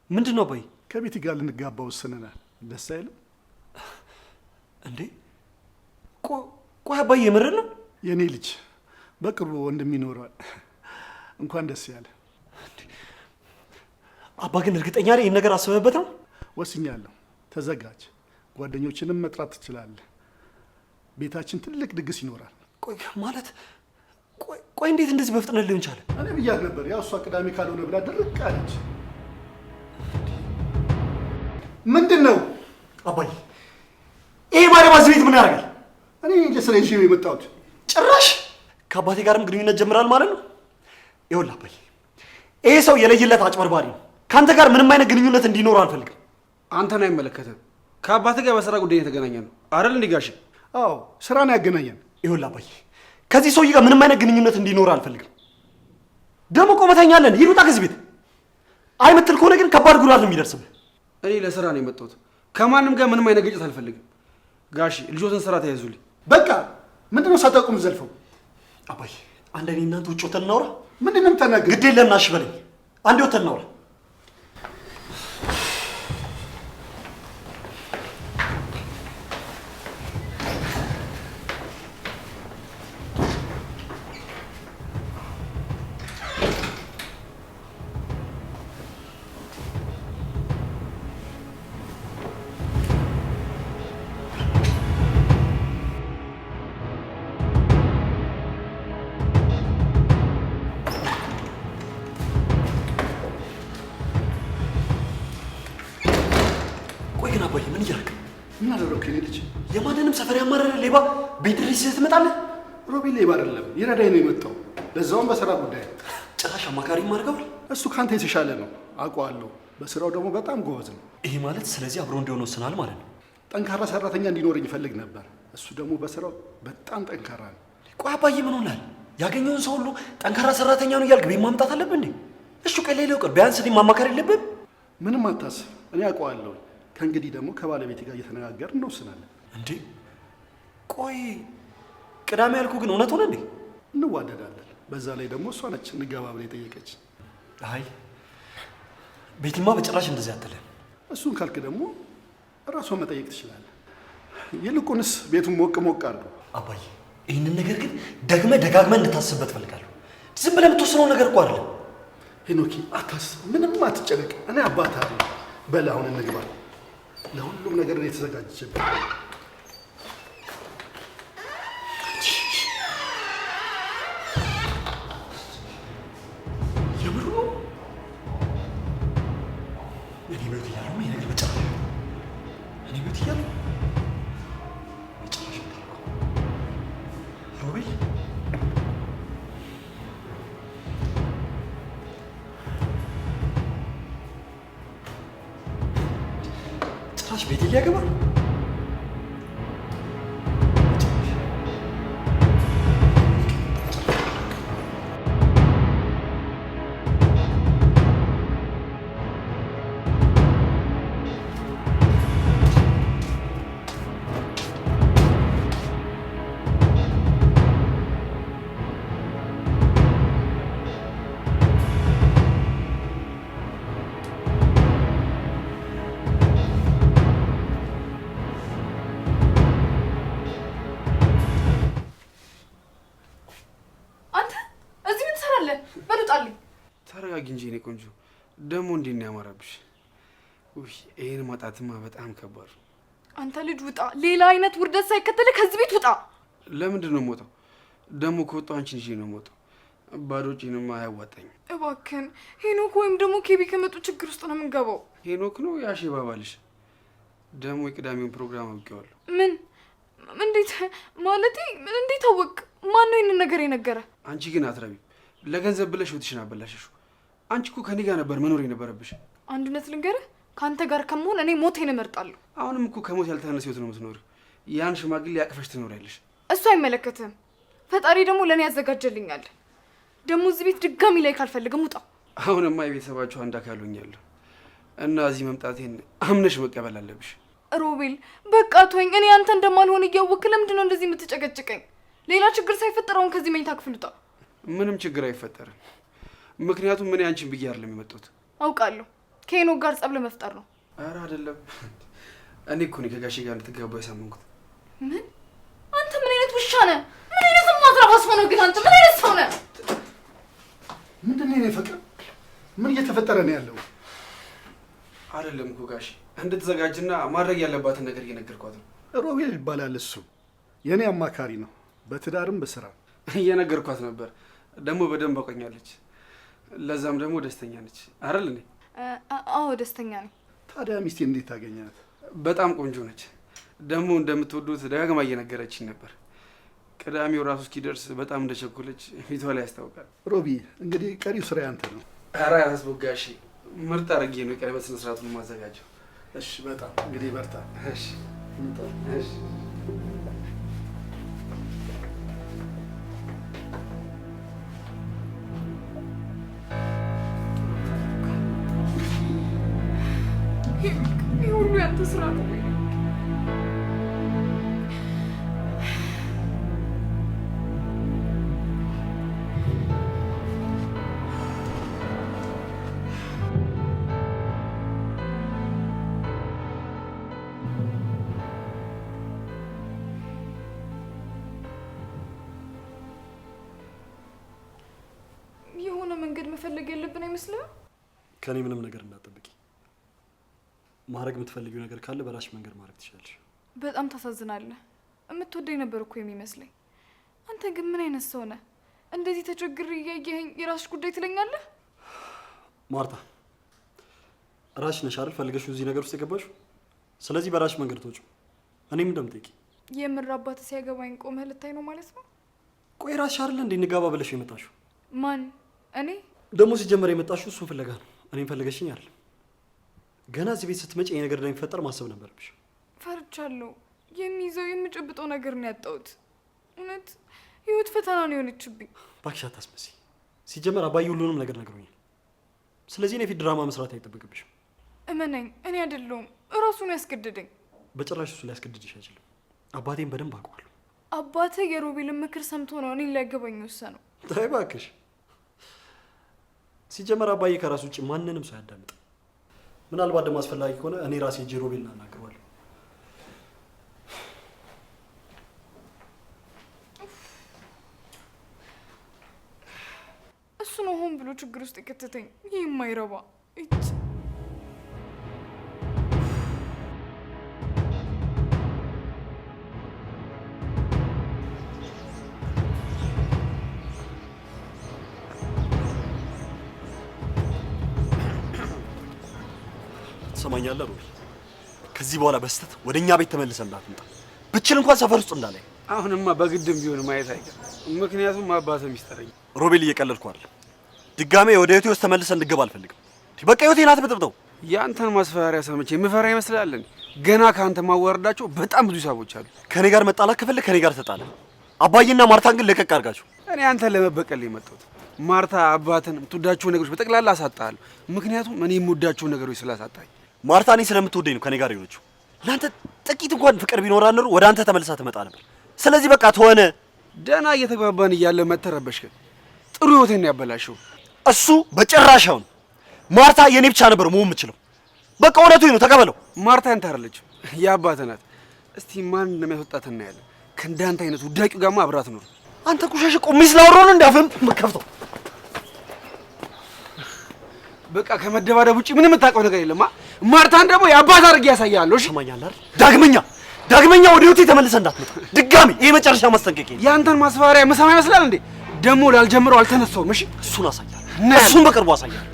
ምንድን ነው አባዬ? ከቤቲ ጋር ልንጋባ ወስነናል። ደስ አይልም እንዴ? ቆይ አባዬ የምርህ ነው? የኔ ልጅ በቅርቡ ወንድም ይኖረዋል። እንኳን ደስ ያለ። አባ ግን እርግጠኛ ነኝ ይህን ነገር አስበህበት ነው? ወስኛለሁ። ተዘጋጅ። ጓደኞችንም መጥራት ትችላለህ። ቤታችን ትልቅ ድግስ ይኖራል። ቆይ ማለት ቆይ እንዴት እንደዚህ በፍጥነት ሊሆን ቻለ? እኔ ብያት ነበር። ያው እሷ ቅዳሜ ካልሆነ ብላ ድርቅ አለች። ምንድን ነው አባዬ? ይሄ ማለባ እዚህ ቤት ምን ያደርጋል? እኔ እንጂ ስለ ይዤ የመጣሁት ጭራሽ ከአባቴ ጋርም ግንኙነት ጀምራል ማለት ነው። ይኸውልህ አባዬ፣ ይሄ ሰው የለየለት አጭበርባሪ ነው። ከአንተ ጋር ምንም አይነት ግንኙነት እንዲኖረው አልፈልግም። አንተን አይመለከትም። ከአባትህ ጋር በስራ ጉዳይ የተገናኘ ነው አይደል እንዴ ጋሼ? አዎ ስራ ነው ያገናኘን። ይኸውልህ አባዬ፣ ከዚህ ሰውዬ ጋር ምንም አይነት ግንኙነት እንዲኖረው አልፈልግም። ደግሞ ቆመተኛለን። ሂድ ውጣ ከዚህ ቤት። አይ የምትል ከሆነ ግን ከባድ ጉዳት ነው የሚደርስብህ። እኔ ለስራ ነው የመጣሁት። ከማንም ጋር ምንም አይነት ግጭት አልፈልግም። ጋሼ ልጆትን ስራ ተያዙልኝ። በቃ ምንድነው ሳታውቁም ዘልፈው? አባዬ አንድ እኔ እናንተ ውጭ ወተን እናውራ። ምንድን ነው የምታናግረው? ግድ የለም ናሽ በለኝ። አንዴ ወተን እናውራ። ምን እያደረክ ምን አደረኩ? የኔ ልጅ የማንንም ሰፈር ያማረረ ሌባ ቤት ድረስ ትመጣለህ? ሮቤል ሌባ አይደለም፣ ይረዳኝ ነው የመጣው። ለዛውም በስራ ጉዳይ። ጭራሽ አማካሪ አድርገዋል። እሱ ካንተ የተሻለ ነው አውቀዋለሁ። በስራው ደግሞ በጣም ጎበዝ ነው። ይሄ ማለት ስለዚህ አብሮ እንዲሆን ወስናል ማለት ነው። ጠንካራ ሰራተኛ እንዲኖረኝ ይፈልግ ነበር። እሱ ደግሞ በስራው በጣም ጠንካራ ነው። ቆይ አባዬ ምን ሆናል? ያገኘውን ሰው ሁሉ ጠንካራ ሰራተኛ ነው እያልክ ቤት ማምጣት አለብህ እንዴ? እሱ ቀሌለው ቀር ቢያንስ እኔን ማማከር የለብህም? ምንም አታስብ፣ እኔ አውቀዋለሁ። ከእንግዲህ ደግሞ ከባለቤቴ ጋር እየተነጋገርን እንወስናለን። እንዴ ቆይ ቅዳሜ ያልኩ ግን እውነት ሆነ እንዴ? እንዋደዳለን። በዛ ላይ ደግሞ እሷ ነች እንጋባ ብላ የጠየቀች። አይ ቤቲማ በጭራሽ እንደዚህ አትልም። እሱን ካልክ ደግሞ እራሷን መጠየቅ ትችላለህ። ይልቁንስ ቤቱን ሞቅ ሞቅ አድርገው። አባዬ ይህንን ነገር ግን ደጋግመህ እንድታስብበት እፈልጋለሁ። ዝም ብለህ የምትወስነው ነገር እኮ አይደለም። ሄኖኪ አታስብ፣ ምንም አትጨነቅ። እኔ አባት አለ። በል አሁን እንግባ። ለሁሉም ነገር እኔ የተዘጋጀበት የምሩ ነው። እኔ ቤት እያለሁ ይሄ ነገር በጭራሽ እኔ ቤት እያለሁ በጭራሽ ሮቤል ጭራሽ ቤት ሊያገባ ተረጋጊ እንጂ እኔ ቆንጆ። ደግሞ እንዴት ነው ያማረብሽ? ውይ ይሄን ማጣትማ በጣም ከባድ ነው። አንተ ልጅ ውጣ። ሌላ አይነት ውርደት ሳይከተልህ ከዚህ ቤት ውጣ። ለምንድን ነው የምወጣው? ደግሞ ከወጣሁ አንቺን ይዤ ነው የምወጣው። ባዶ እጄንማ አያዋጣኝም። እባክህን ሄኖክ ወይም ደግሞ ኬቢ ከመጡ ችግር ውስጥ ነው የምንገባው። ሄኖክ ነው ያሼ ባባልሽ። ደግሞ የቅዳሜውን ፕሮግራም አውቄዋለሁ። ምን? እንዴት ማለቴ? እንዴት አወቅ? ማን ነው ይህንን ነገር የነገረ? አንቺ ግን አትረቢም። ለገንዘብ ብለሽ ህይወትሽን አበላሽሽው። አንቺ እኮ ከኔ ጋር ነበር መኖር የነበረብሽ። አንድ እውነት ልንገርህ፣ ከአንተ ጋር ከመሆን እኔ ሞቴን እመርጣለሁ። አሁንም እኮ ከሞት ያልተናነሰ ህይወት ነው የምትኖሪው። ያን ሽማግሌ ያቅፈሽ ትኖሪያለሽ። እሱ አይመለከትህም። ፈጣሪ ደግሞ ለእኔ ያዘጋጀልኛል። ደግሞ እዚህ ቤት ድጋሚ ላይ ካልፈልግም ውጣ። አሁንማ የቤተሰባችሁ አንድ አካል ሆኛለሁ እና እዚህ መምጣቴን አምነሽ መቀበል አለብሽ። ሮቤል በቃ ተወኝ። እኔ አንተ እንደማልሆን እያወቅህ ለምንድን ነው እንደዚህ የምትጨቀጭቀኝ? ሌላ ችግር ሳይፈጠር አሁን ከዚህ መኝታ ክፍል ውጣ። ምንም ችግር አይፈጠርም። ምክንያቱም ምን አንቺን ብዬ አይደለም የመጣሁት። አውቃለሁ ከሄኖክ ጋር ጸብ ለመፍጠር ነው። ኧረ አይደለም። እኔ እኮ ነኝ ከጋሼ ጋር እንድትጋባ ያሳመንኩት። ምን? አንተ ምን አይነት ውሻ ነህ? ምን አይነት ማዝራባ ሰው ነው ግን አንተ? ምን አይነት ሰው ነህ? ምንድን ነው የኔ ፍቅር? ምን እየተፈጠረ ነው ያለው? አይደለም እኮ ጋሼ፣ እንድትዘጋጅና ማድረግ ያለባትን ነገር እየነገርኳት ነው። ሮቤል ይባላል እሱ። የኔ አማካሪ ነው፣ በትዳርም በስራ። እየነገርኳት ነበር። ደግሞ በደንብ አውቀኛለች። ለዛም ደግሞ ደስተኛ ነች አይደል እንዴ? አዎ ደስተኛ ነኝ። ታዲያ ሚስቴ እንዴት ታገኛት? በጣም ቆንጆ ነች። ደግሞ እንደምትወዱት ደጋግማ እየነገረችኝ ነበር። ቅዳሜው ራሱ እስኪደርስ በጣም እንደቸኮለች ፊቷ ላይ ያስታውቃል። ሮቢ እንግዲህ ቀሪው ስራ ያንተ ነው። ኧረ አያስቦጋሽ። ምርጥ አድርጌ ነው የቀለበት ስነ ስርዓቱን ማዘጋጀው። እሺ በጣም እንግዲህ በርታ። እሺ እሺ። ይህ ሁሉ ያንተ ስራ ነው ወይ? የሆነ መንገድ መፈለግ ያለብን አይመስልም? ከኔ ምንም ነገር እንዳትጠብቂ። ማድረግ የምትፈልጊው ነገር ካለ በራስሽ መንገድ ማድረግ ትችላለሽ። በጣም ታሳዝናለህ። የምትወደኝ ነበር እኮ የሚመስለኝ። አንተ ግን ምን አይነት ሰው ነህ? እንደዚህ ተቸግሬ እያየኸኝ የራስሽ ጉዳይ ትለኛለህ? ማርታ ራስሽ ነሽ አይደል ፈልገሽው እዚህ ነገር ውስጥ የገባሽው? ስለዚህ በራስሽ መንገድ ተወጪው። እኔም እንደምጠይቂ የምር አባትህ ሲያገባኝ ቆመህ ልታይ ነው ማለት ነው? ቆይ ራስሽ አይደል እንዴ እንጋባ ብለሽ የመጣሽው? ማን? እኔ? ደግሞ ሲጀመር የመጣሽው እሱን ፍለጋ ነው። እኔም ፈልገሽኝ አይደል? ገና እዚህ ቤት ስትመጪ ይሄ ነገር እንደሚፈጠር ማሰብ ነበረብሽ። ፈርቻለሁ። የሚይዘው የምጨብጠው ነገር ነው ያጣሁት። እውነት ህይወት ፈተና ነው የሆነችብኝ። እባክሽ አታስመስይ። ሲጀመር አባዬ ሁሉንም ነገር ነግሮኛል። ስለዚህ እኔ ፊት ድራማ መስራት አይጠበቅብሽም። እመነኝ፣ እኔ አይደለሁም እራሱን ያስገድደኝ። በጭራሽ እሱ ሊያስገድድሽ አይችልም። አባቴን በደንብ አውቀዋለሁ። አባትህ የሮቤልን ምክር ሰምቶ ነው እኔን ሊያገባኝ የወሰነው። ተይ እባክሽ። ሲጀመር አባዬ ከራሱ ውጭ ማንንም ሰው ያዳምጥ። ምናልባት ደግሞ አስፈላጊ ከሆነ እኔ ራሴ ሄጄ ሮቤልን አናግረዋለሁ። እሱ ነው ሆን ብሎ ችግር ውስጥ የከተተኝ። ይህ የማይረባ ትሰማኛለህ ሮቤል? ከዚህ በኋላ በስተት ወደ እኛ ቤት ተመልሰን እንዳትመጣ። ብችል እንኳን ሰፈር ውስጥ እንዳላይ። አሁንማ በግድም ቢሆን ማየት አይቀርም። ምክንያቱም አባትህ ሚስጥረኝ። ሮቤል እየቀለድኩ አይደለም። ድጋሜ ወደ ህይወቴ ውስጥ ተመልሰን እንድገባ አልፈልግም። በቃ ህይወቴን አትበጥብጠው። ያንተን ማስፈራሪያ ሰምቼ የምፈራ ይመስላል? ገና ከአንተ ማዋረዳቸው በጣም ብዙ ሰዎች አሉ። ከኔ ጋር መጣላት ከፈለግ ከኔ ጋር ተጣላ። አባዬና ማርታን ግን ለቀቅ አድርጋቸው። እኔ አንተን ለመበቀል የመጣሁት ማርታ አባትን የምትወዳቸውን ነገሮች በጠቅላላ አሳጣሃለሁ። ምክንያቱም እኔ የምወዳቸውን ነገሮች ስላሳጣኝ። ማርታ እኔ ስለምትወደኝ ነው ከኔ ጋር የሆነችው። ለአንተ ጥቂት እንኳን ፍቅር ቢኖራ ኑሮ ወደ አንተ ተመልሳ ትመጣ ነበር። ስለዚህ በቃ ተሆነ። ደህና እየተግባባን እያለ መተረበሽከን ጥሩ ህይወቴን ያበላሽው። እሱ በጭራሻውን ማርታ የኔ ብቻ ነበር መሆን የምችለው። በቃ እውነቱን ነው፣ ተቀበለው። ማርታ ያንተ አይደለችም፣ የአባትህ ናት። እስቲ ማን እንደሚያስወጣት እናያለን። ከእንዳንተ አይነቱ ውዳቂው ጋርማ አብራት ኑር። አንተ ቁሻሽ ቆሜ ስላወራሁ ነው እንዳፈም የምከፍተው። በቃ ከመደባደብ ውጪ ምንም የምታውቀው ነገር የለም። ማርታን ደግሞ የአባት አድርጌ ያሳያለሁ። እሺ ሰማኛለህ አይደል? ዳግመኛ ወደ ህይወቴ ተመልሰህ እንዳትመጣ። ድጋሚ ይሄ መጨረሻ ማስጠንቀቂያ። ያንተን ማስፈራሪያ መሰማ ይመስላል እንዴ? ደግሞ ላልጀምረው አልተነሳውም። እሺ እሱን አሳያለሁ። እሱን በቅርቡ አሳያለሁ።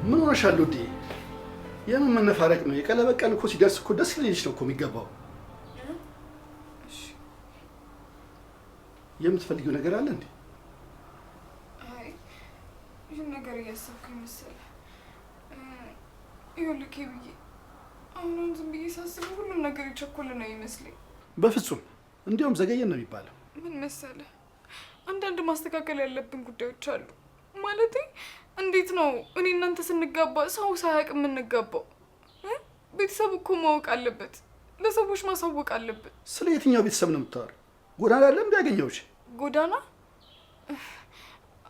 ምን ሆነሻል ውዴ? የምን መነፋረቅ ነው? የቀለበት ቀን እኮ ሲደርስ እኮ ደስ ሊልሽ ነው እኮ የሚገባው። የምትፈልጊው ነገር አለ እንዴ? አይ ይህን ነገር እያሰብኩኝ መሰለህ። ይኸውልህ ብዬ አሁን ዝም ብዬ ሳስበው ሁሉም ነገር የቸኮለ ነው ይመስለኝ። በፍጹም እንዲያውም ዘገየን ነው የሚባለው። ምን መሰለህ፣ አንዳንድ ማስተካከል ያለብን ጉዳዮች አሉ። ማለቴ እንዴት ነው እኔ እናንተ ስንጋባ ሰው ሳያውቅ የምንጋባው? ቤተሰብ እኮ ማወቅ አለበት፣ ለሰዎች ማሳወቅ አለበት። ስለ የትኛው ቤተሰብ ነው የምታወሪው? ጎዳና አይደለም እንዲያገኘውሽ? ጎዳና?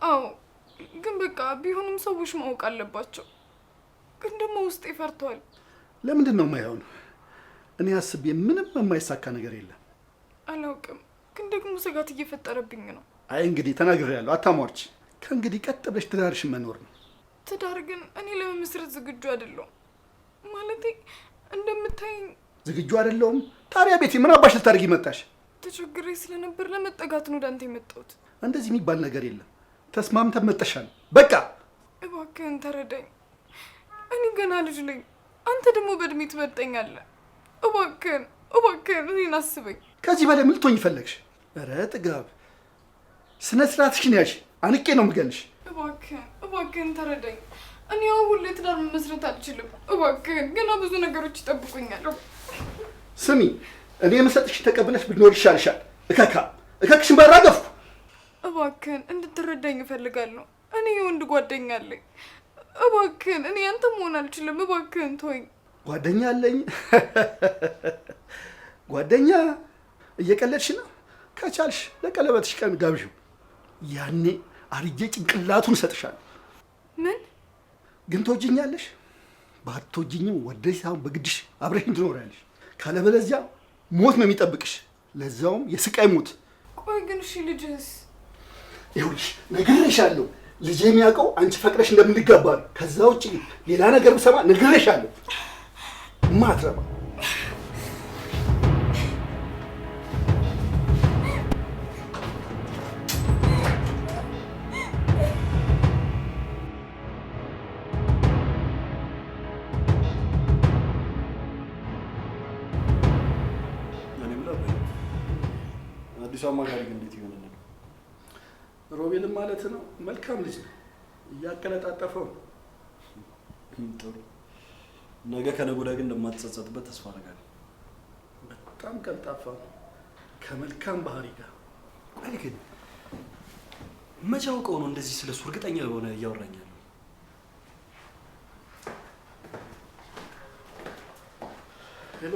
አዎ ግን በቃ ቢሆንም ሰዎች ማወቅ አለባቸው። ግን ደግሞ ውስጤ ፈርቷል። ለምንድን ነው የማይሆን? እኔ አስቤ ምንም የማይሳካ ነገር የለም። አላውቅም፣ ግን ደግሞ ስጋት እየፈጠረብኝ ነው። አይ እንግዲህ ተናግሬያለሁ፣ አታሟርች። ከእንግዲህ ቀጥ ብለሽ ትዳርሽን መኖር ነው። ትዳር ግን እኔ ለመመስረት ዝግጁ አይደለሁም። ማለቴ እንደምታይኝ ዝግጁ አይደለሁም? ታዲያ ቤቴ ምን አባሽ ልታደርጊ መጣሽ? ተቸግሬ ስለነበር ለመጠጋት ነው ወደ አንተ የመጣሁት። እንደዚህ የሚባል ነገር የለም። ተስማምተን መጠሻል። በቃ እባክህን ተረዳኝ። እኔ ገና ልጅ ነኝ፣ አንተ ደግሞ በእድሜ ትበልጠኛለህ። እባክህን እኔን አስበኝ። ከዚህ በላይ ምን ልትሆኝ ፈለግሽ? ኧረ ጥጋብ፣ ስነ ስርዓትሽን ያዥ። አንቄ ነው የምገልሽ። እባክህን ተረዳኝ። እኔ ያው ሁሌ ትዳር መመስረት አልችልም። እባክህን ገና ብዙ ነገሮች ይጠብቁኛል። ስሚ፣ እኔ የምሰጥሽን ተቀብለሽ ብትኖር ይሻልሻል። እከክሽን በራገፍኩ። እባክህን እንድትረዳኝ እፈልጋለሁ። እኔ የወንድ ጓደኛ አለኝ። እባክህን እኔ አንተ መሆን አልችልም። እባክህን ተወኝ። ጓደኛ አለኝ? ጓደኛ? እየቀለድሽ ነው? ከቻልሽ ለቀለበትሽ ቀን ጋብዥው። ያኔ አርጄ ጭንቅላቱን እሰጥሻለሁ። ምን ግን ትወጂኛለሽ? ባትወጂኝም ወደሽ ሳይሆን በግድሽ አብረሽኝ ትኖሪያለሽ። ካለበለዚያ ሞት ነው የሚጠብቅሽ፣ ለዛውም የስቃይ ሞት። ቆይ ግን እሺ ልጅህስ? ይኸውልሽ ነግሬሻለሁ። ልጄ የሚያውቀው አንቺ ፈቅረሽ እንደምንጋባ ነው። ከዛ ውጭ ሌላ ነገር ብሰማ ነግሬሻለሁ። ማትረባ አዲሱ አማካሪ ግን እንዴት ይሆናል? ሮቤልም ማለት ነው መልካም ልጅ ነው፣ እያቀለጣጠፈው ነው። ጥሩ። ነገ ከነገ ወዲያ ግን እንደማትጸጸትበት ተስፋ አደርጋለሁ። በጣም ቀልጣፋ ነው ከመልካም ባህሪ ጋር። አይ ግን መቼ አውቀው ነው እንደዚህ ስለሱ እርግጠኛ የሆነ እያወራኝ ያለው? ሄሎ።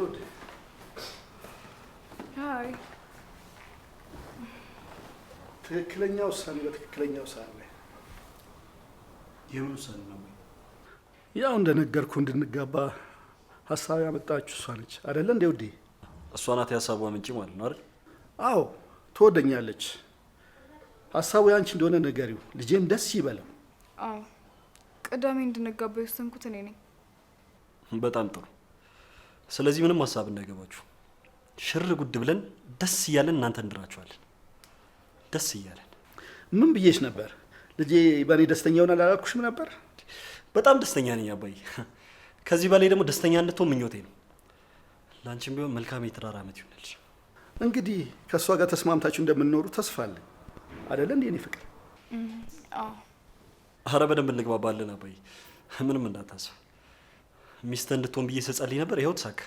አይ ትክክለኛ ውሳኔ በትክክለኛው ሰዓት ላይ። የምን ውሳኔ ነው? ያው እንደነገርኩ እንድንጋባ ሀሳብ ያመጣችሁ እሷ ነች አይደለ እንዴ ውዴ? እሷ ናት የሀሳቧ ምንጭ ማለት ነው አይደል? አዎ ትወደኛለች። ሀሳቡ ያንቺ እንደሆነ ንገሪው፣ ልጄም ደስ ይበለው። አዎ ቅዳሜ እንድንጋባ የወሰንኩት እኔ ነኝ። በጣም ጥሩ። ስለዚህ ምንም ሀሳብ እንዳይገባችሁ፣ ሽር ጉድ ብለን ደስ እያለን እናንተ እንድራችኋለን። ደስ እያለን። ምን ብዬሽ ነበር? ልጄ በእኔ ደስተኛ ሆነ አላልኩሽም ነበር? በጣም ደስተኛ ነኝ አባዬ። ከዚህ በላይ ደግሞ ደስተኛ እንድትሆን ምኞቴ ነው። ለአንቺም ቢሆን መልካም የትዳር ዓመት ይሆናልሽ። እንግዲህ ከእሷ ጋር ተስማምታችሁ እንደምንኖሩ ተስፋ አለኝ አይደለ እንዴ? እኔ ፍቅር። አዎ አረ በደንብ እንግባባለን አባዬ፣ ምንም እንዳታስብ። ሚስትህ እንድትሆን ብዬ ስጸልይ ነበር፣ ይኸው ተሳካ።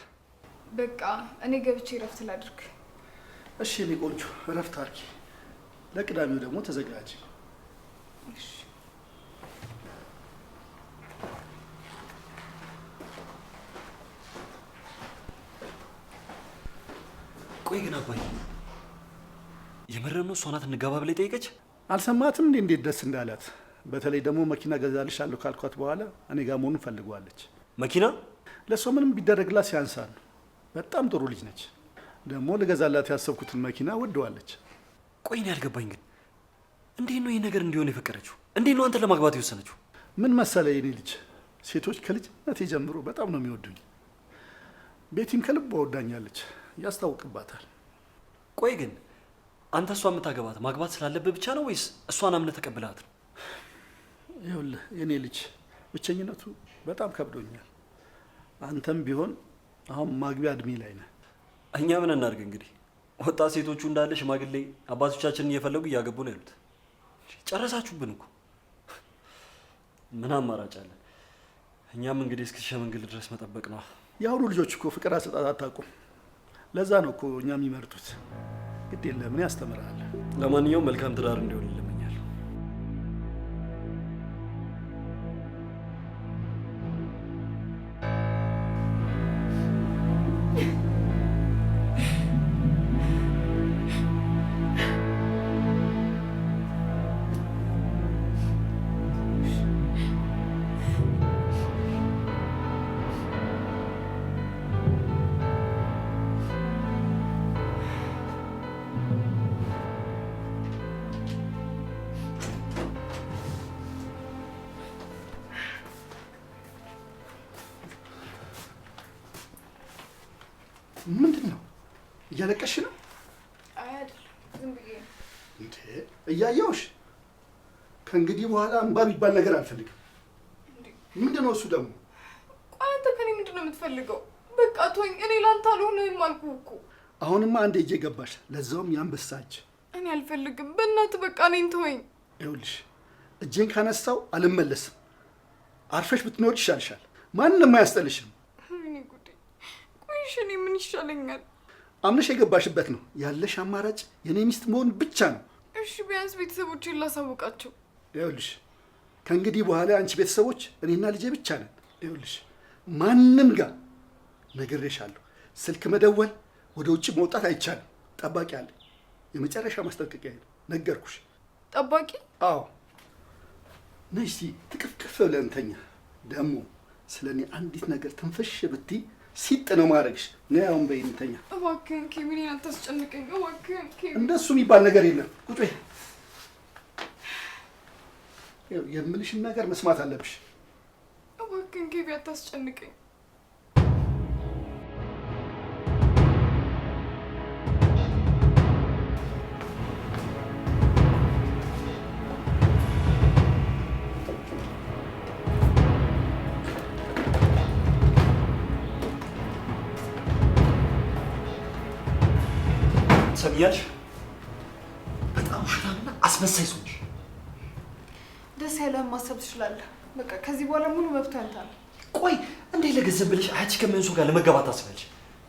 በቃ እኔ ገብቼ እረፍት ላድርግ። እሺ እኔ ቆንጆ እረፍት አድርጊ። ለቅዳሜው ደግሞ ተዘጋጅ። እሺ ቆይ ግን አባዬ የመረን ነው? እሷ ናት እንጋባ ብላ የጠየቀች? አልሰማትም እንዴ እንዴት ደስ እንዳላት? በተለይ ደግሞ መኪና ገዛልሻለሁ ካልኳት በኋላ እኔ ጋር መሆኑን ፈልገዋለች። መኪና? ለእሷ ምንም ቢደረግላት ሲያንሳል። በጣም ጥሩ ልጅ ነች። ደግሞ ልገዛላት ያሰብኩትን መኪና ወደዋለች። ቆይ እኔ ያልገባኝ ግን እንዴት ነው ይህ ነገር እንዲሆን የፈቀደችው? እንዴት ነው አንተን ለማግባት የወሰነችው? ምን መሰለ የኔ ልጅ፣ ሴቶች ከልጅነቴ ጀምሮ በጣም ነው የሚወዱኝ። ቤቲም ከልቧ ወዳኛለች፣ ያስታውቅባታል። ቆይ ግን አንተ እሷ የምታገባት ማግባት ስላለብህ ብቻ ነው ወይስ እሷን አምነህ ተቀብላት ነው? ይኸውልህ የኔ ልጅ፣ ብቸኝነቱ በጣም ከብዶኛል። አንተም ቢሆን አሁን ማግቢያ እድሜ ላይ ነህ። እኛ ምን እናድርግ እንግዲህ፣ ወጣት ሴቶቹ እንዳለ ሽማግሌ አባቶቻችንን እየፈለጉ እያገቡ ነው ያሉት። ጨረሳችሁብን እኮ። ምን አማራጭ አለ? እኛም እንግዲህ እስክትሸመግል ድረስ መጠበቅ ነው። የአሁኑ ልጆች እኮ ፍቅር አሰጣጥ አታውቁም። ለዛ ነው እኮ እኛ የሚመርጡት። ግድ የለም እኔ አስተምርሃለሁ። ለማንኛውም መልካም ትዳር እንዲሆን እመኛለሁ። ምንድን ነው? እያለቀሽ ነው? አይ አይደለም፣ ዝም ብዬ ነው። እንዴ እያየሁሽ። ከእንግዲህ በኋላ እንባ የሚባል ነገር አልፈልግም። ምንድን ነው እሱ ደግሞ? ቆይ አንተ ከኔ ምንድን ነው የምትፈልገው? በቃ ተወኝ፣ እኔ ላንተ አልሆንም አልኩህ እኮ። አሁንማ አንዴ እጄ ገባሽ፣ ለዛውም የአንበሳ እጅ። እኔ አልፈልግም፣ በእናትህ በቃ እኔን ተወኝ። ይኸውልሽ እጄን ካነሳው አልመለስም። አርፈሽ ብትኖር ይሻልሻል። ማንንም አያስጠልሽም። እኔ ጉዴ! ቆይ እሺ እኔ ምን ይሻለኛል? አምነሽ የገባሽበት ነው። ያለሽ አማራጭ የኔ ሚስት መሆን ብቻ ነው። እሺ ቢያንስ ቤተሰቦቼን ላሳውቃቸው። ይኸውልሽ ከእንግዲህ በኋላ አንቺ ቤተሰቦች እኔና ልጄ ብቻ ነን። ይኸውልሽ ማንም ጋር ነግሬሻለሁ፣ ስልክ መደወል፣ ወደ ውጭ መውጣት አይቻልም። ጠባቂ አለ። የመጨረሻ ማስጠንቀቂያ ነው፣ ነገርኩሽ። ጠባቂ? አዎ። ነይ እስኪ ትቅፍቅፍ ብለን እንተኛ። ደግሞ ስለ እኔ አንዲት ነገር ትንፍሽ ብትይ ሲጥ ነው ማድረግሽ። ነይ አሁን በይ እንተኛ። እባክህን ኬቪን አታስጨንቀኝ። እባክህን ኬቪን። እንደሱ የሚባል ነገር የለም። ቁጭ በይ። የምልሽን ነገር መስማት አለብሽ። እባክህን ኬቪ አታስጨንቀኝ። ሰብያልሽ በጣም ውሸታምና አስመሳይ ሰው ነሽ። ደስ ያለህን ማሰብ ትችላለህ። በቃ ከዚህ በኋላ ሙሉ መብቱ ያንተ ነው። ቆይ እንዴ ለገንዘብ ብለሽ አያትሽ ከመንሱ ጋር ለመጋባት ታስቢያለሽ?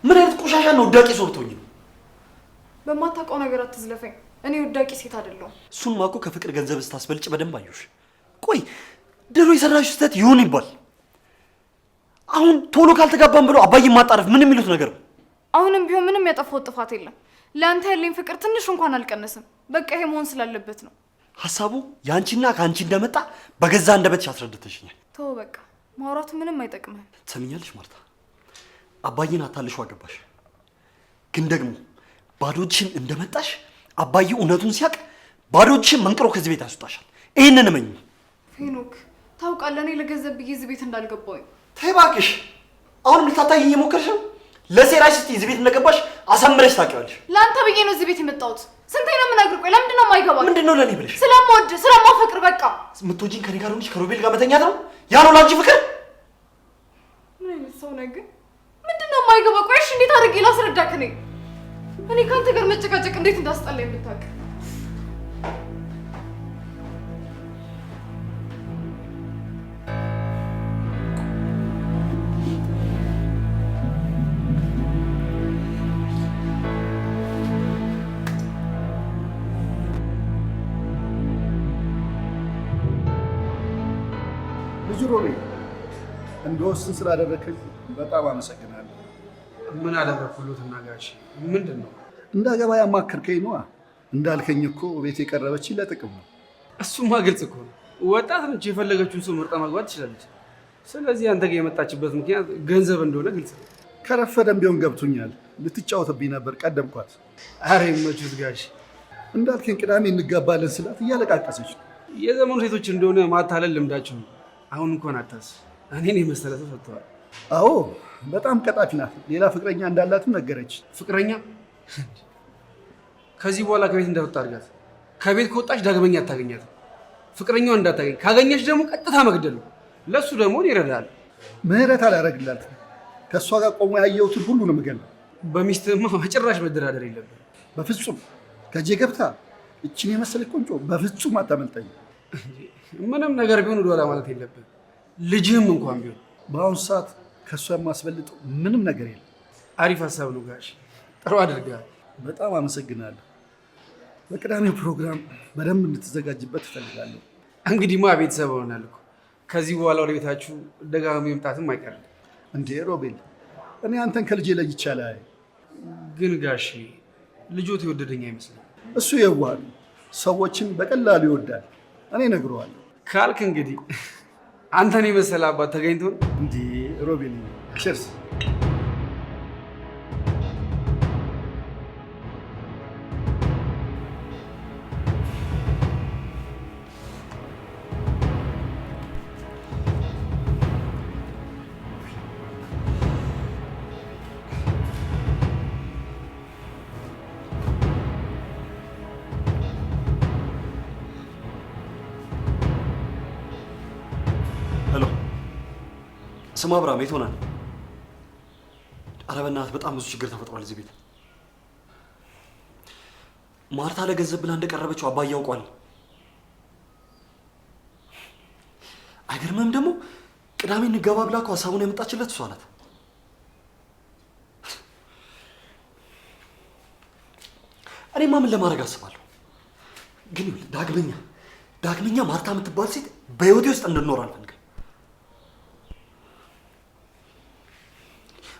ምን አይነት ቆሻሻና ውዳቂ ሰው ልትሆኚ ነው? በማታውቀው ነገር አትዝለፈኝ። እኔ ውዳቂ ሴት አይደለሁም። እሱንማ እኮ ከፍቅር ገንዘብ ስታስበልጭ በደንብ አየሁሽ። ቆይ ድሮ የሰራሽ ስህተት ይሁን ይባል፣ አሁን ቶሎ ካልተጋባን ብሎ አባዬ ማጣረፍ ምን የሚሉት ነገር ነው? አሁንም ቢሆን ምንም ያጠፋሁት ጥፋት የለም። ለአንተ ያለኝ ፍቅር ትንሽ እንኳን አልቀነስም። በቃ ይሄ መሆን ስላለበት ነው። ሀሳቡ ያንቺና ከአንቺ እንደመጣ በገዛ እንደበትሽ አስረድተሽኛል። ተው በቃ ማውራቱ ምንም አይጠቅምህም። ትሰሚኛለሽ ማርታ፣ አባዬን አታልሽው አገባሽ። ግን ደግሞ ባዶ እጅሽን እንደመጣሽ አባዬ እውነቱን ሲያውቅ ባዶ እጅሽን መንቅሮ ከዚህ ቤት ያስወጣሻል። ይህንን እመኝ። ፌኖክ ታውቃለህ፣ እኔ ለገንዘብ ብዬ እዚህ ቤት እንዳልገባሁኝ። ተይ እባክሽ፣ አሁንም ልታታይኝ እየሞከርሽ ነው። ለሴራሽ ስትይ እዚህ ቤት እንደገባሽ አሳምረሽ ታውቂዋለሽ። ለአንተ ብዬ ነው እዚህ ቤት የመጣሁት። ስንቴ ነው የምነግርህ? ቆይ ለምንድን ነው የማይገባው? ምንድን ነው ለእኔ ብለሽ? ስለምወድ ስለማፈቅር። በቃ የምትወጂኝ ከኔ ጋር ሆነሽ ከሮቤል ጋር መተኛት ነው? ያ ነው ለአንቺ ፍቅር? ምን አይነት ሰው ነህ ግን? ምንድን ነው የማይገባ? ቆይ እሺ እንዴት አድርጌ ላስረዳክ? እኔ ከአንተ ጋር መጨቃጨቅ እንዴት እንዳስጠላኝ የምታውቅ። ልጁ ሮቤል እንደወስን ስላደረከኝ በጣም አመሰግናለሁ። ምን አደረኩሎት? እና ጋሽ ምንድን ነው? እንዳገባ ያማከርከኝ ነዋ። እንዳልከኝ እኮ ቤት የቀረበችኝ ለጥቅም ነው። እሱማ ግልጽ እኮ ነው። ወጣት ነች፣ የፈለገችውን ሰው መርጣ ማግባት ትችላለች። ስለዚህ አንተ ጋር የመጣችበት ምክንያት ገንዘብ እንደሆነ ግልጽ ነው። ከረፈደም ቢሆን ገብቶኛል። ልትጫወትብኝ ነበር፣ ቀደምኳት። አረ ይመቹት ጋሽ። እንዳልከኝ ቅዳሜ እንጋባለን ስላት እያለቃቀሰች ነው። የዘመኑ ሴቶች እንደሆነ ማታለል ልምዳቸው ነው። አሁን እንኳን አታስ እኔን የመሰለ ሰው ሰጥተዋል። አዎ በጣም ቀጣፊ ናት። ሌላ ፍቅረኛ እንዳላትም ነገረች። ፍቅረኛ? ከዚህ በኋላ ከቤት እንዳትወጣ አድርጋት። ከቤት ከወጣች ዳግመኛ አታገኛት። ፍቅረኛዋ እንዳታገኝ፣ ካገኘች ደግሞ ቀጥታ መግደል ነው። ለእሱ ደግሞ ይረዳል። ምህረት አላደርግላትም። ከእሷ ጋር ቆሞ ያየሁትን ሁሉ ነው የምገለው። በሚስትህማ በጭራሽ መደራደር የለብን። በፍጹም ከጄ ገብታ እችን የመሰለ ቆንጆ በፍጹም አታመልጠኝ። ምንም ነገር ቢሆን ወደኋላ ማለት የለብን። ልጅህም እንኳን ቢሆን በአሁኑ ሰዓት ከእሷ የማስበልጠው ምንም ነገር የለም። አሪፍ ሀሳብ ነው ጋሽ፣ ጥሩ አድርገሃል። በጣም አመሰግናለሁ። በቅዳሜው ፕሮግራም በደንብ እንድትዘጋጅበት እፈልጋለሁ። እንግዲህማ ቤተሰብ ሆናል እኮ። ከዚህ በኋላ ወደ ቤታችሁ ደጋግሞ መምጣትም አይቀርም። እንዴ ሮቤል፣ እኔ አንተን ከልጄ ለይቼ አላየም። ግን ጋሽ ልጆት የወደደኝ አይመስልም። እሱ የዋህ ነው፣ ሰዎችን በቀላሉ ይወዳል። እኔ እነግረዋለሁ ካልክ እንግዲህ አንተን የመሰለ አባት ተገኝቶ ነው። እንዴ ሮቤል፣ ቸርስ። ስማ አብርሃም፣ የት ሆናል? ኧረ በእናትህ በጣም ብዙ ችግር ተፈጥሯል እዚህ ቤት። ማርታ ለገንዘብ ብላ እንደቀረበችው አባዬ ያውቋል። አይገርምም? ደግሞ ቅዳሜ እንገባ ብላ እኮ ሀሳቡን ያመጣችለት እሷ ናት። እኔማ ምን ለማድረግ አስባለሁ፣ ግን ዳግመኛ ማርታ የምትባል ሴት በህይወቴ ውስጥ እንድኖር አልፈልግም።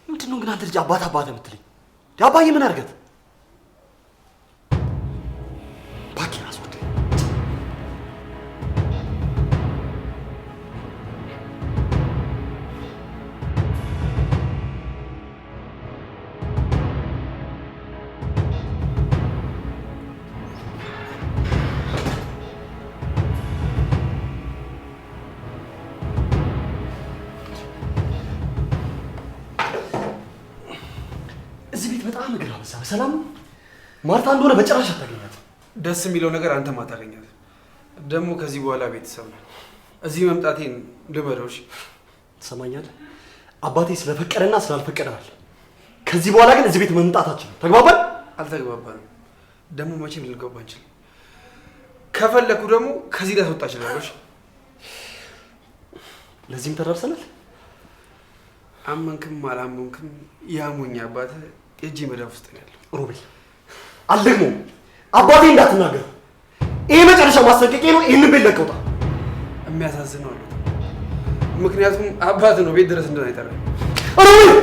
ምንድን ነው ግን አንተ ልጅ አባት የምትለኝ? አባዬ ምን አድርገት? እባክህ ራስ ወደ እዚህ ቤት በጣም እግር አበዛ። በሰላም ማርታ እንደሆነ በጭራሽ አታገኛትም። ደስ የሚለው ነገር አንተም አታገኛትም። ደግሞ ከዚህ በኋላ ቤተሰብ ነው። እዚህ መምጣቴን ልመዶች ትሰማኛለህ? አባቴ ስለፈቀደና ስላልፈቀደ አለ። ከዚህ በኋላ ግን እዚህ ቤት መምጣታችን ተግባባን? አልተግባባንም። ደግሞ መቼም ልንገባ አንችልም። ከፈለኩ ደግሞ ከዚህ ላይ ተወጣ እችላለሁ። ለዚህም ተደርሰናል። አመንክም አላመንክም ያሞኝ አባት የእጅ መዳፍ ውስጥ ነው ያለው። ሮቤል አልደግሞም። አባቴ እንዳትናገር። ይሄ መጨረሻ ማስጠንቀቂያ ነው። ይህንን ቤት ለቀውጣ። የሚያሳዝነው አሉት። ምክንያቱም አባት ነው ቤት ድረስ እንደሆነ አይጠራም። ሮቤል